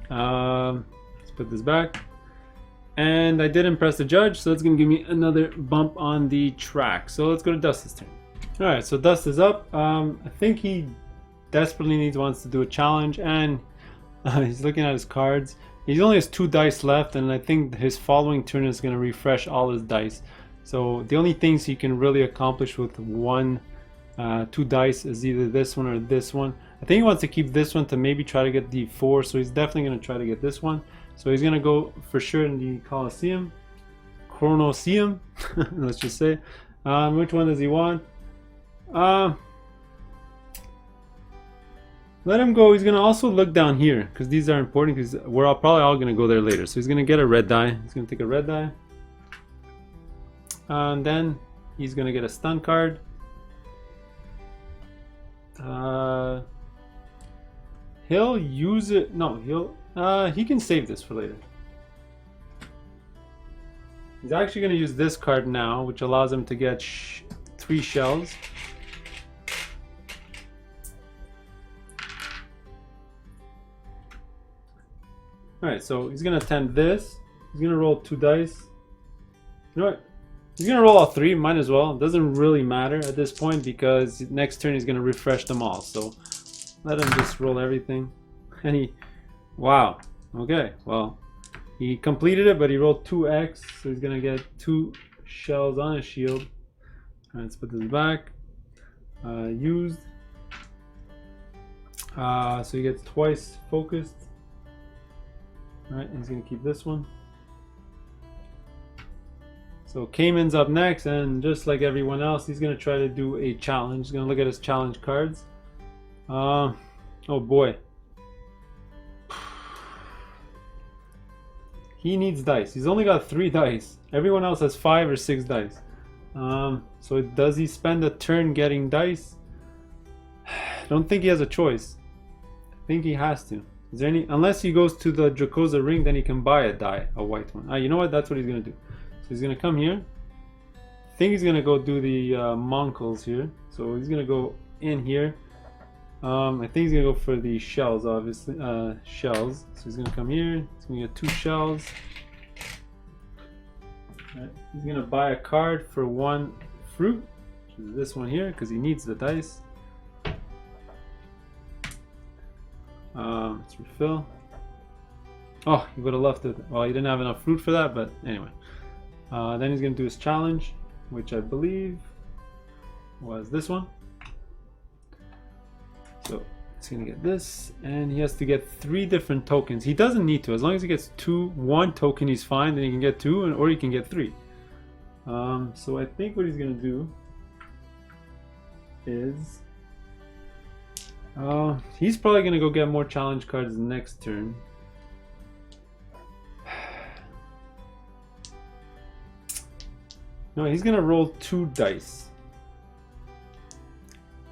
let's put this back. And I did impress the judge, so that's going to give me another bump on the track. So let's go to Dust's turn. Alright, so Dust is up. I think he desperately wants to do a challenge, and he's looking at his cards. He only has 2 dice left, and I think his following turn is going to refresh all his dice. So the only things he can really accomplish with 2 dice is either this one or this one. I think he wants to keep this one to maybe try to get the 4, so he's definitely going to try to get this one. So he's going to go for sure in the Colosseum. Let's just say. Which one does he want? Let him go. He's going to also look down here, because these are important, because we're probably all going to go there later. So he's going to get a red die. He's going to take a red die. And then he's going to get a stun card. He'll use it. No, he can save this for later. He's actually going to use this card now, which allows him to get 3 shells. Alright, so he's going to attempt this. He's going to roll 2 dice. You know what? He's going to roll all 3, might as well. It doesn't really matter at this point, because next turn he's going to refresh them all. So let him just roll everything. And wow. Okay, well, he completed it, but he rolled 2x, so he's going to get 2 shells on his shield. Alright, let's put this back. Used. So he gets twice focused. Alright, he's going to keep this one. So Cayman's up next, and just like everyone else, he's going to try to do a challenge. He's going to look at his challenge cards. Oh boy. He needs dice. He's only got 3 dice. Everyone else has 5 or 6 dice. So does he spend a turn getting dice? I don't think he has a choice. I think he has to. Is there any? Unless he goes to the Droska Ring, then he can buy a die, a white one. You know what? That's what he's going to do. So he's gonna come here. I think he's gonna go do the Mongols here. So he's gonna go in here. I think he's gonna go for the shells, obviously. Shells. So he's gonna come here. He's gonna get 2 shells. Right. He's gonna buy a card for 1 fruit, which is this one here, because he needs the dice. Let's refill. Oh, he would have left it. Well, he didn't have enough fruit for that, but anyway. Then he's gonna do his challenge, which I believe was this one. So he's gonna get this, and he has to get 3 different tokens. He doesn't need to, as long as he gets 1 token, he's fine. Then he can get 2, or he can get 3. So I think what he's gonna do is he's probably gonna go get more challenge cards next turn. No, he's gonna roll 2 dice.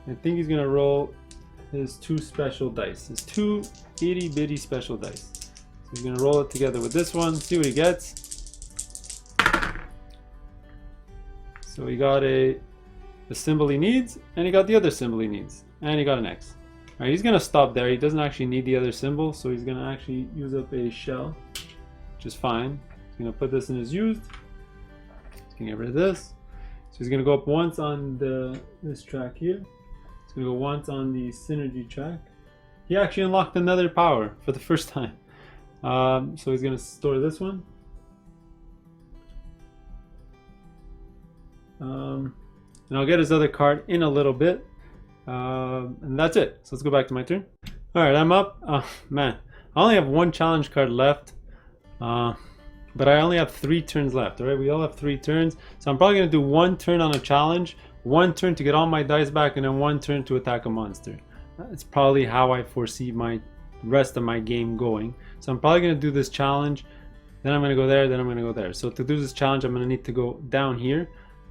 I think he's gonna roll his 2 special dice, his 2 itty bitty special dice. So he's gonna roll it together with this one, see what he gets. So he got the symbol he needs, and he got the other symbol he needs, and he got an X. All right, he's gonna stop there. He doesn't actually need the other symbol, so he's gonna actually use up a shell, which is fine. He's gonna put this in his used. He's gonna get rid of this. So he's gonna go up once on this track here. He's gonna go once on the synergy track. He actually unlocked another power for the first time. So he's gonna store this one. And I'll get his other card in a little bit. And that's it. So let's go back to my turn. Alright, I'm up. Man, I only have 1 challenge card left. But I only have 3 turns left. Alright, we all have 3 turns. So I'm probably going to do 1 turn on a challenge, 1 turn to get all my dice back, and then 1 turn to attack a monster. That's probably how I foresee my rest of my game going. So I'm probably going to do this challenge, then I'm going to go there, then I'm going to go there. So to do this challenge, I'm going to need to go down here.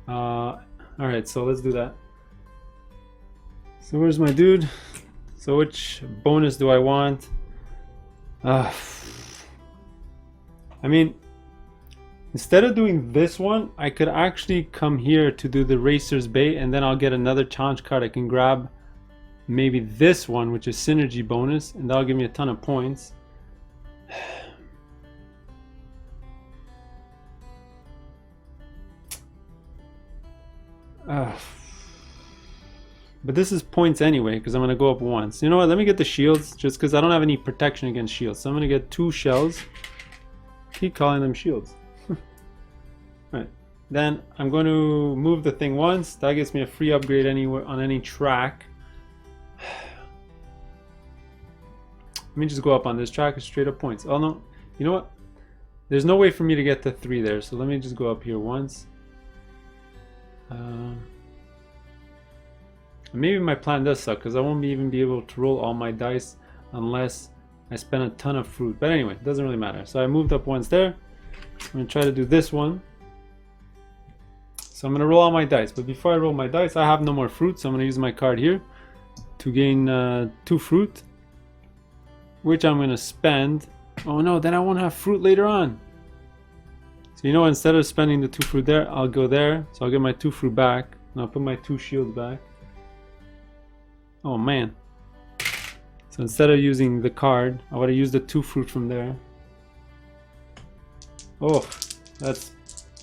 Alright, so let's do that. So where's my dude? So which bonus do I want? I mean, instead of doing this one, I could actually come here to do the Racer's Bait, and then I'll get another challenge card. I can grab maybe this one, which is synergy bonus, and that'll give me a ton of points. But this is points anyway, because I'm going to go up once. You know what? Let me get the shields, just because I don't have any protection against shields. So I'm going to get 2 shells. Keep calling them shields. Right. Then I'm going to move the thing once. That gets me a free upgrade anywhere on any track. Let me just go up on this track. It's straight up points. Oh no. You know what? There's no way for me to get to 3 there. So let me just go up here once. Maybe my plan does suck, because I won't even be able to roll all my dice unless I spend a ton of fruit. But anyway, it doesn't really matter. So I moved up once there. I'm going to try to do this one. So I'm going to roll all my dice. But before I roll my dice, I have no more fruit. So I'm going to use my card here to gain 2 fruit, which I'm going to spend. Oh no, then I won't have fruit later on. So you know, instead of spending the 2 fruit there, I'll go there. So I'll get my 2 fruit back. And I'll put my 2 shields back. Oh man. So instead of using the card, I would have used the 2 fruit from there. Oh, that's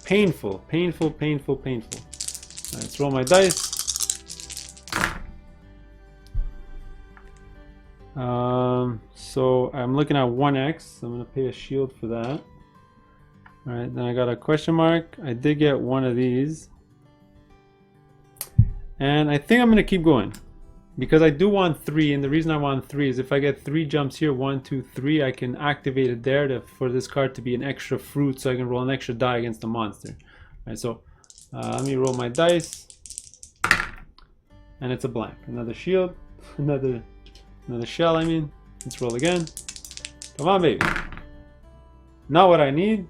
painful, painful, painful, painful. Right, let's roll my dice. So I'm looking at 1x. So I'm going to pay a shield for that. Alright, then I got a question mark. I did get one of these. And I think I'm going to keep going, because I do want 3, and the reason I want 3 is if I get 3 jumps here, 1, 2, 3, I can activate it there for this card to be an extra fruit, so I can roll an extra die against the monster. All right, so let me roll my dice, and it's a blank. Another shield, another shell. I mean, let's roll again. Come on, baby. Not what I need.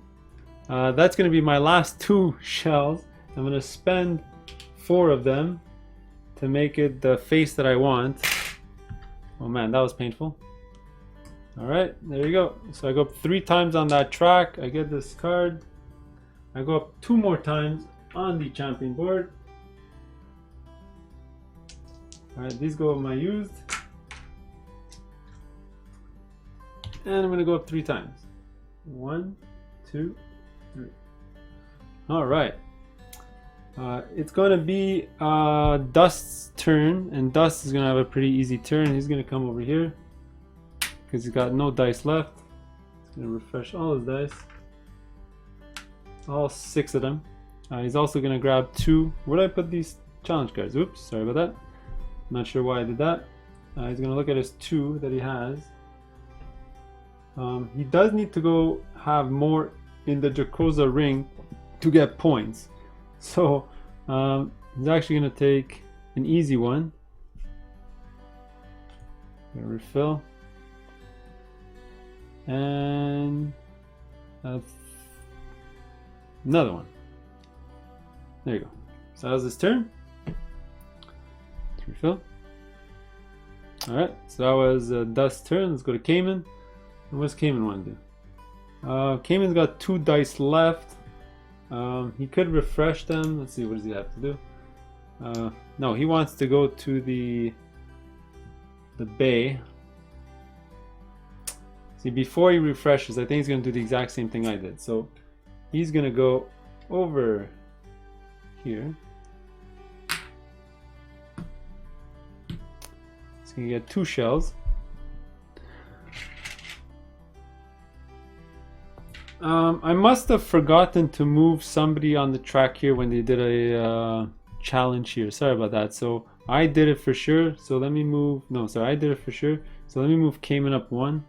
That's going to be my last 2 shells. I'm going to spend 4 of them to make it the face that I want. Oh man, that was painful. Alright, there you go. So I go up 3 times on that track. I get this card. I go up 2 more times on the champion board. Alright, these go on my used. And I'm going to go up 3 times. 1, 2, 3. Alright. It's going to be Dust's turn, and Dust is going to have a pretty easy turn. He's going to come over here because he's got no dice left. He's going to refresh all his dice. All 6 of them. He's also going to grab 2. Where did I put these challenge cards? Oops, sorry about that. Not sure why I did that. He's going to look at his 2 that he has. He does need to go have more in the Jacoza ring to get points. So he's actually going to take an easy one. Gonna refill. And another one. There you go. So that was his turn. Let's refill. Alright, so that was Dust's turn. Let's go to Cayman. And what's Cayman want to do? Cayman's got 2 dice left. He could refresh them. Let's see, what does he have to do? No, he wants to go to the bay. See, before he refreshes, I think he's going to do the exact same thing I did. So he's going to go over here. He's going to get 2 shells. I must have forgotten to move somebody on the track here when they did a challenge here. Sorry about that. So I did it for sure. So let me move. No, sorry, I did it for sure. So let me move Cayman up 1.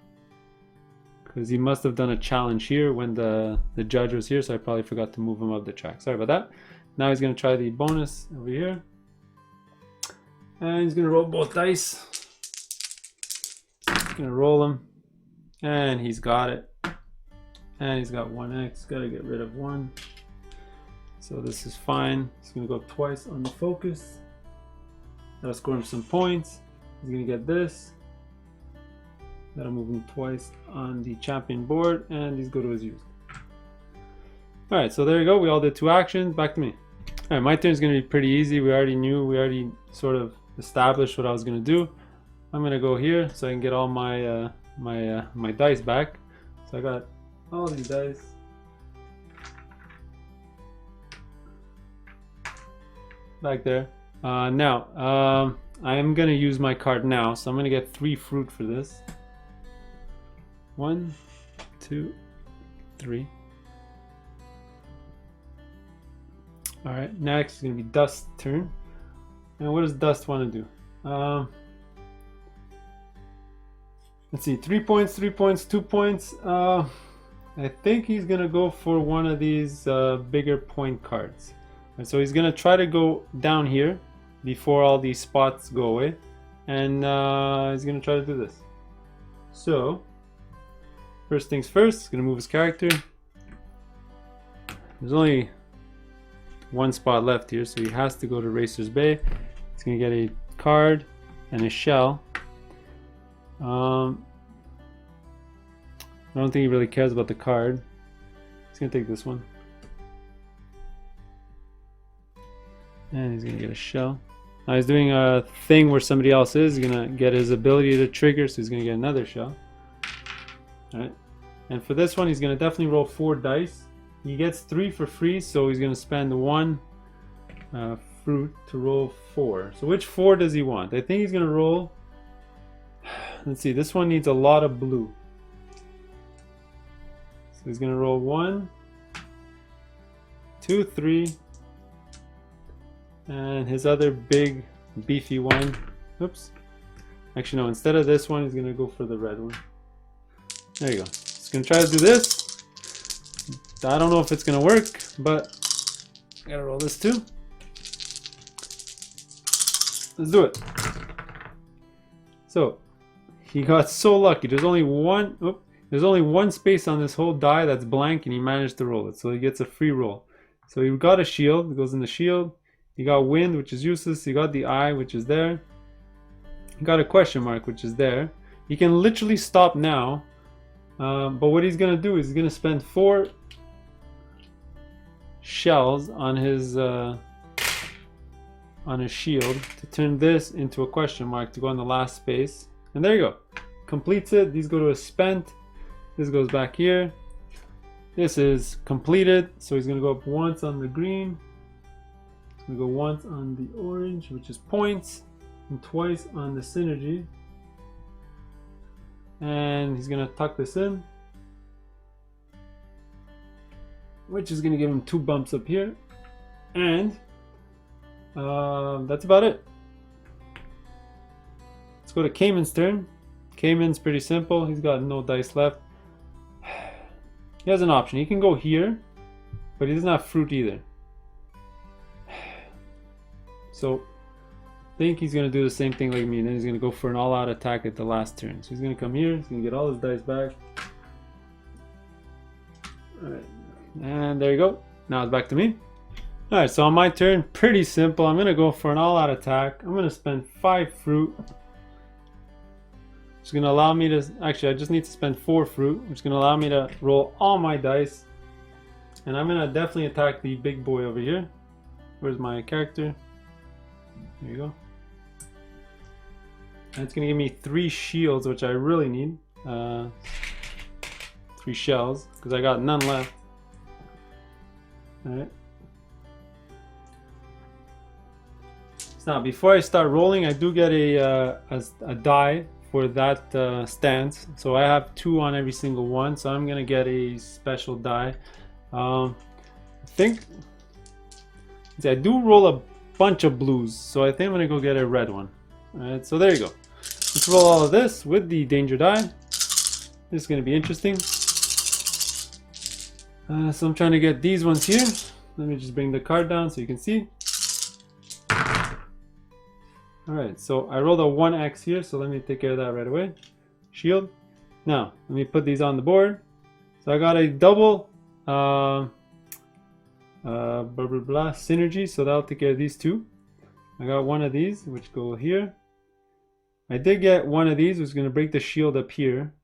Because he must have done a challenge here when the judge was here. So I probably forgot to move him up the track. Sorry about that. Now he's going to try the bonus over here. And he's going to roll both dice. He's going to roll them. And he's got it. And he's got 1x, gotta get rid of 1. So this is fine. He's gonna go up twice on the focus. That'll score him some points. He's gonna get this. That'll move him twice on the champion board, and he's go to his used. Alright, so there you go. We all did 2 actions. Back to me. Alright, my turn is gonna be pretty easy. We already sort of established what I was gonna do. I'm gonna go here so I can get all my my dice back. So I got all these dice. Back there. Now, I am going to use my card now, so I'm going to get 3 fruit for this. 1, 2, 3. Alright, next is going to be Dust's turn. And what does Dust want to do? Let's see, 3 points, 3 points, 2 points. I think he's going to go for one of these bigger point cards. And so he's going to try to go down here before all these spots go away. And he's going to try to do this. So, first things first, he's going to move his character. There's only 1 spot left here, so he has to go to Racer's Bay. He's going to get a card and a shell. I don't think he really cares about the card. He's gonna take this one. And he's gonna get a shell. Now he's doing a thing where somebody else is. He's gonna get his ability to trigger, so he's gonna get another shell. Alright. And for this one, he's gonna definitely roll 4 dice. He gets 3 for free, so he's gonna spend 1 fruit to roll 4. So which 4 does he want? I think he's gonna roll. Let's see, this one needs a lot of blue. So he's gonna roll 1, 2, 3, and his other big beefy one. Oops. Actually no, instead of this one, he's gonna go for the red one. There you go. He's gonna try to do this. I don't know if it's gonna work, but I gotta roll this too. Let's do it. So he got so lucky. There's only one space on this whole die that's blank, and he managed to roll it. So he gets a free roll. So he got a shield. It goes in the shield. He got wind, which is useless. He got the eye, which is there. He got a question mark, which is there. He can literally stop now. But what he's gonna do is he's gonna spend 4 shells on his shield to turn this into a question mark to go on the last space. And there you go. Completes it. These go to a spent. This goes back here. This is completed. So he's going to go up once on the green. He's going to go once on the orange, which is points, and twice on the synergy. And he's going to tuck this in, which is going to give him 2 bumps up here. And that's about it. Let's go to Cayman's turn. Cayman's pretty simple. He's got no dice left. He has an option. He can go here, but he doesn't have fruit either. So I think he's going to do the same thing like me, and then he's going to go for an all-out attack at the last turn. So he's going to come here. He's going to get all his dice back. Alright, and there you go. Now it's back to me. Alright, so on my turn, pretty simple. I'm going to go for an all-out attack. I'm going to spend 5 fruit. It's going to allow me to... Actually, I just need to spend 4 fruit, which is going to allow me to roll all my dice. And I'm going to definitely attack the big boy over here. Where's my character? There you go. And it's going to give me 3 shields, which I really need. 3 shells, because I got none left. Alright. Now, before I start rolling, I do get a die for that stance. So I have 2 on every single one. So I'm going to get a special die. I think... See, I do roll a bunch of blues. So I think I'm going to go get a red one. Alright, so there you go. Let's roll all of this with the danger die. This is going to be interesting. So I'm trying to get these ones here. Let me just bring the card down so you can see. Alright, so I rolled a 1x here, so let me take care of that right away. Shield. Now, let me put these on the board. So I got a double synergy, so that'll take care of these 2. I got one of these, which go here. I did get one of these, which is going to break the shield up here.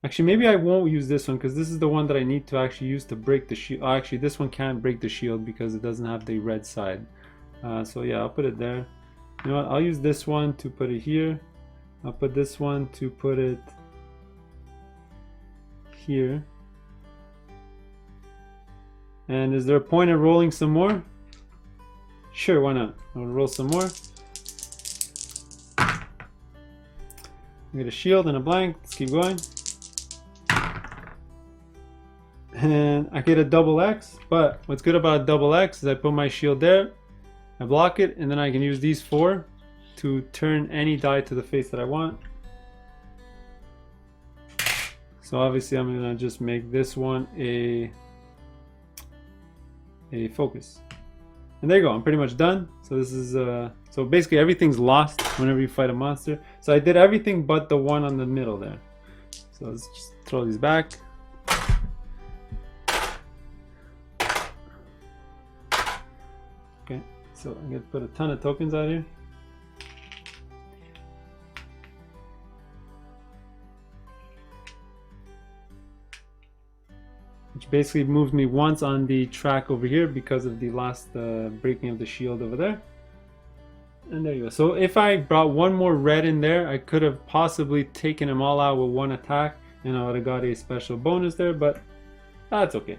Actually, maybe I won't use this one, because this is the one that I need to actually use to break the shield. Oh, actually, this one can't break the shield because it doesn't have the red side. So yeah, I'll put it there. You know what, I'll use this one to put it here. I'll put this one to put it here. And is there a point in rolling some more? Sure, why not? I'll roll some more. I get a shield and a blank. Let's keep going. And I get a double X, but what's good about a double X is I put my shield there, I block it, and then I can use these 4 to turn any die to the face that I want. So obviously I'm gonna just make this one a focus. And there you go, I'm pretty much done. So this is so basically everything's lost whenever you fight a monster. So I did everything but the one on the middle there. So let's just throw these back. Okay, so I'm gonna put a ton of tokens out here. Which basically moves me once on the track over here because of the last breaking of the shield over there. And there you go. So if I brought one more red in there, I could have possibly taken them all out with one attack, and I would have got a special bonus there, but that's okay.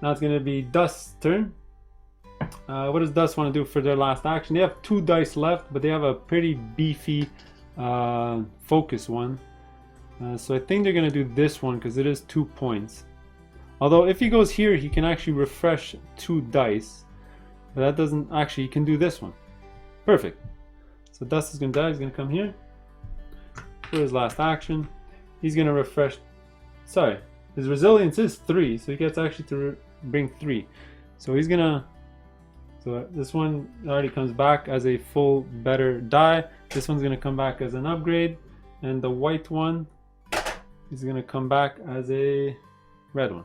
Now it's going to be Dust's turn. What does Dust want to do for their last action? They have 2 dice left, but they have a pretty beefy focus one. So I think they're going to do this one because it is 2 points. Although if he goes here, he can actually refresh 2 dice. But that doesn't actually, he can do this one. Perfect. So Dust is going to die. He's going to come here for his last action. He's going to refresh. Sorry, his resilience is 3, so he gets actually to bring 3. So he's going to. So this one already comes back as a full better die. This one's going to come back as an upgrade. And the white one is going to come back as a red one.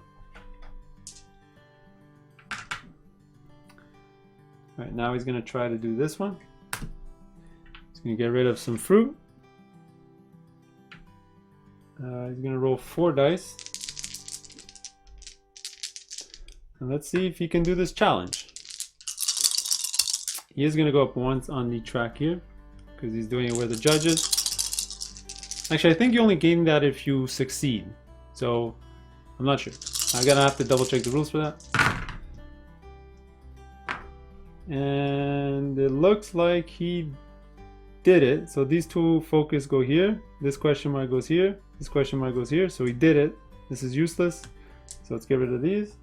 Alright, now he's going to try to do this one. He's going to get rid of some fruit. He's going to roll 4 dice. And let's see if he can do this challenge. He is going to go up once on the track here because he's doing it where the judge is. Actually, I think you only gain that if you succeed. So I'm not sure. I'm going to have to double check the rules for that. And it looks like he did it. So these two focus go here. This question mark goes here. This question mark goes here. So he did it. This is useless. So let's get rid of these.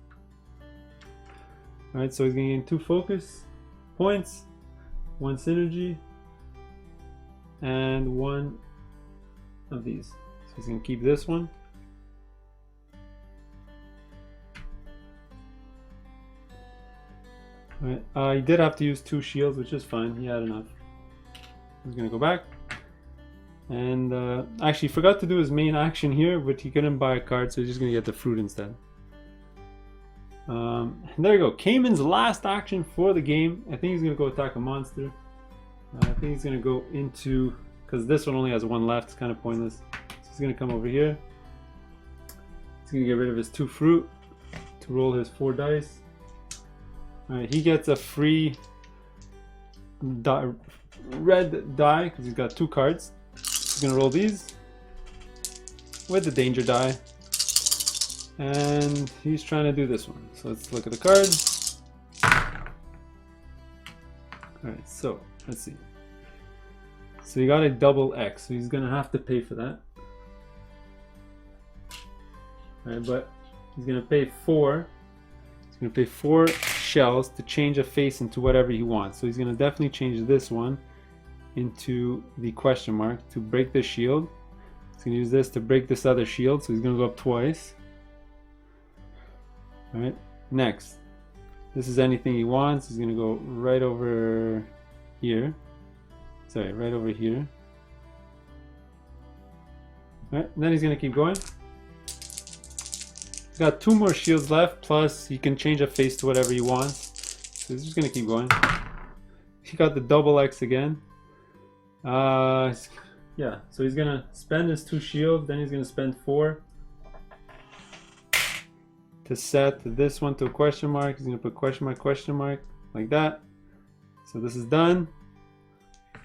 Alright, so he's going to gain 2 focus points, 1 synergy, and 1 of these. So he's going to keep this one. Alright, he did have to use 2 shields, which is fine. He had enough. He's going to go back. And actually forgot to do his main action here, but he couldn't buy a card, so he's just going to get the fruit instead. There you go. Cayman's last action for the game. I think he's going to go attack a monster. I think he's going to go into, because this one only has 1 left, it's kind of pointless. So he's going to come over here. He's going to get rid of his 2 fruit to roll his 4 dice. Alright, he gets a free red die because he's got 2 cards. He's going to roll these with the danger die. And he's trying to do this one. So let's look at the cards. Alright, so let's see. So you got a double X, so he's gonna have to pay for that. Alright, but he's gonna pay 4. He's gonna pay 4 shells to change a face into whatever he wants. So he's gonna definitely change this one into the question mark to break the shield. He's gonna use this to break this other shield, so he's gonna go up twice. Alright, next. This is anything he wants. He's going to go right over here. Sorry, right over here. Alright, then he's going to keep going. He's got 2 more shields left, plus he can change a face to whatever he wants. So he's just going to keep going. He got the double X again. Yeah, so he's going to spend his 2 shields, then he's going to spend 4. To set this one to a question mark. He's going to put question mark, like that. So this is done.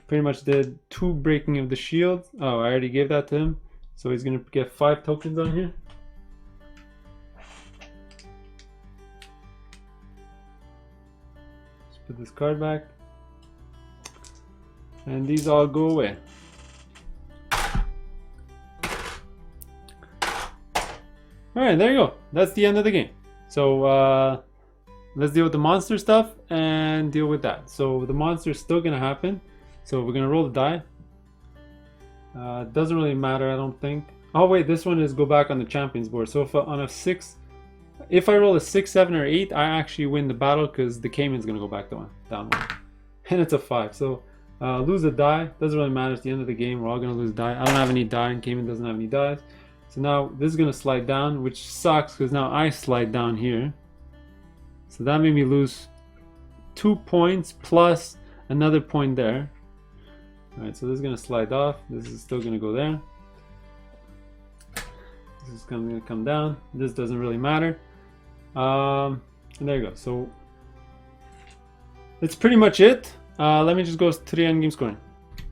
Pretty much did 2 breaking of the shield. Oh, I already gave that to him. So he's going to get 5 tokens on here. Just put this card back. And these all go away. Alright, there you go. That's the end of the game. So let's deal with the monster stuff and deal with that. So the monster is still going to happen. So we're going to roll the die. Doesn't really matter, I don't think. Oh wait, this one is go back on the champions board. So if on a 6, if I roll a 6, 7, or 8, I actually win the battle because the Cayman's going to go back down one. And it's a 5. So lose a die. Doesn't really matter. It's the end of the game. We're all going to lose die. I don't have any die and Cayman doesn't have any dies. So now this is going to slide down, which sucks because now I slide down here. So that made me lose 2 points plus another point there. Alright, so this is going to slide off. This is still going to go there. This is going to come down. This doesn't really matter. And there you go. So that's pretty much it. Let me just go to the endgame scoring.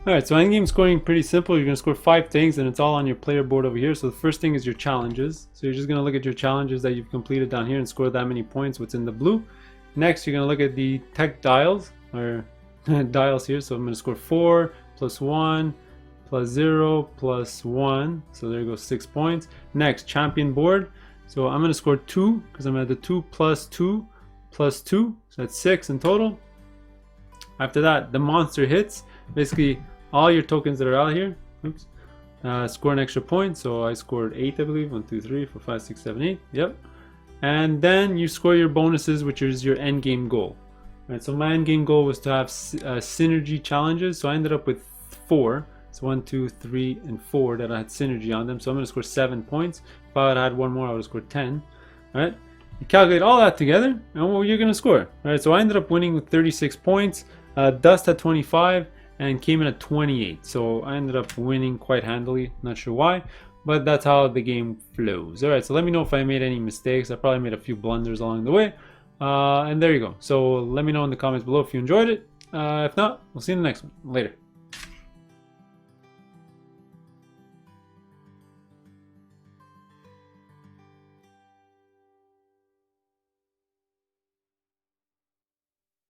Alright, so endgame scoring pretty simple. You're going to score 5 things and it's all on your player board over here. So the first thing is your challenges. So you're just going to look at your challenges that you've completed down here and score that many points, what's in the blue. Next, you're going to look at the tech dials, or dials here. So I'm going to score 4, plus 1, plus 0, plus 1. So there goes 6 points. Next, champion board. So I'm going to score 2 because I'm at the 2 plus 2 plus 2. So that's 6 in total. After that, the monster hits. Basically, all your tokens that are out here, oops, score an extra point. So I scored 8, I believe. 1, 2, 3, 4, 5, 6, 7, 8. Yep. And then you score your bonuses, which is your end game goal. All right. So my end game goal was to have synergy challenges. So I ended up with 4. So 1, 2, 3, and 4 that I had synergy on them. So I'm going to score 7 points. If I had had one more, I would have scored 10. All right. You calculate all that together, and what you're going to score. All right. So I ended up winning with 36 points. Dust at 25. And came in at 28, so I ended up winning quite handily. Not sure why, but that's how the game flows. All right, so let me know if I made any mistakes. I probably made a few blunders along the way, And there you go. So let me know in the comments below if you enjoyed it. If not, we'll see you in the next one. Later.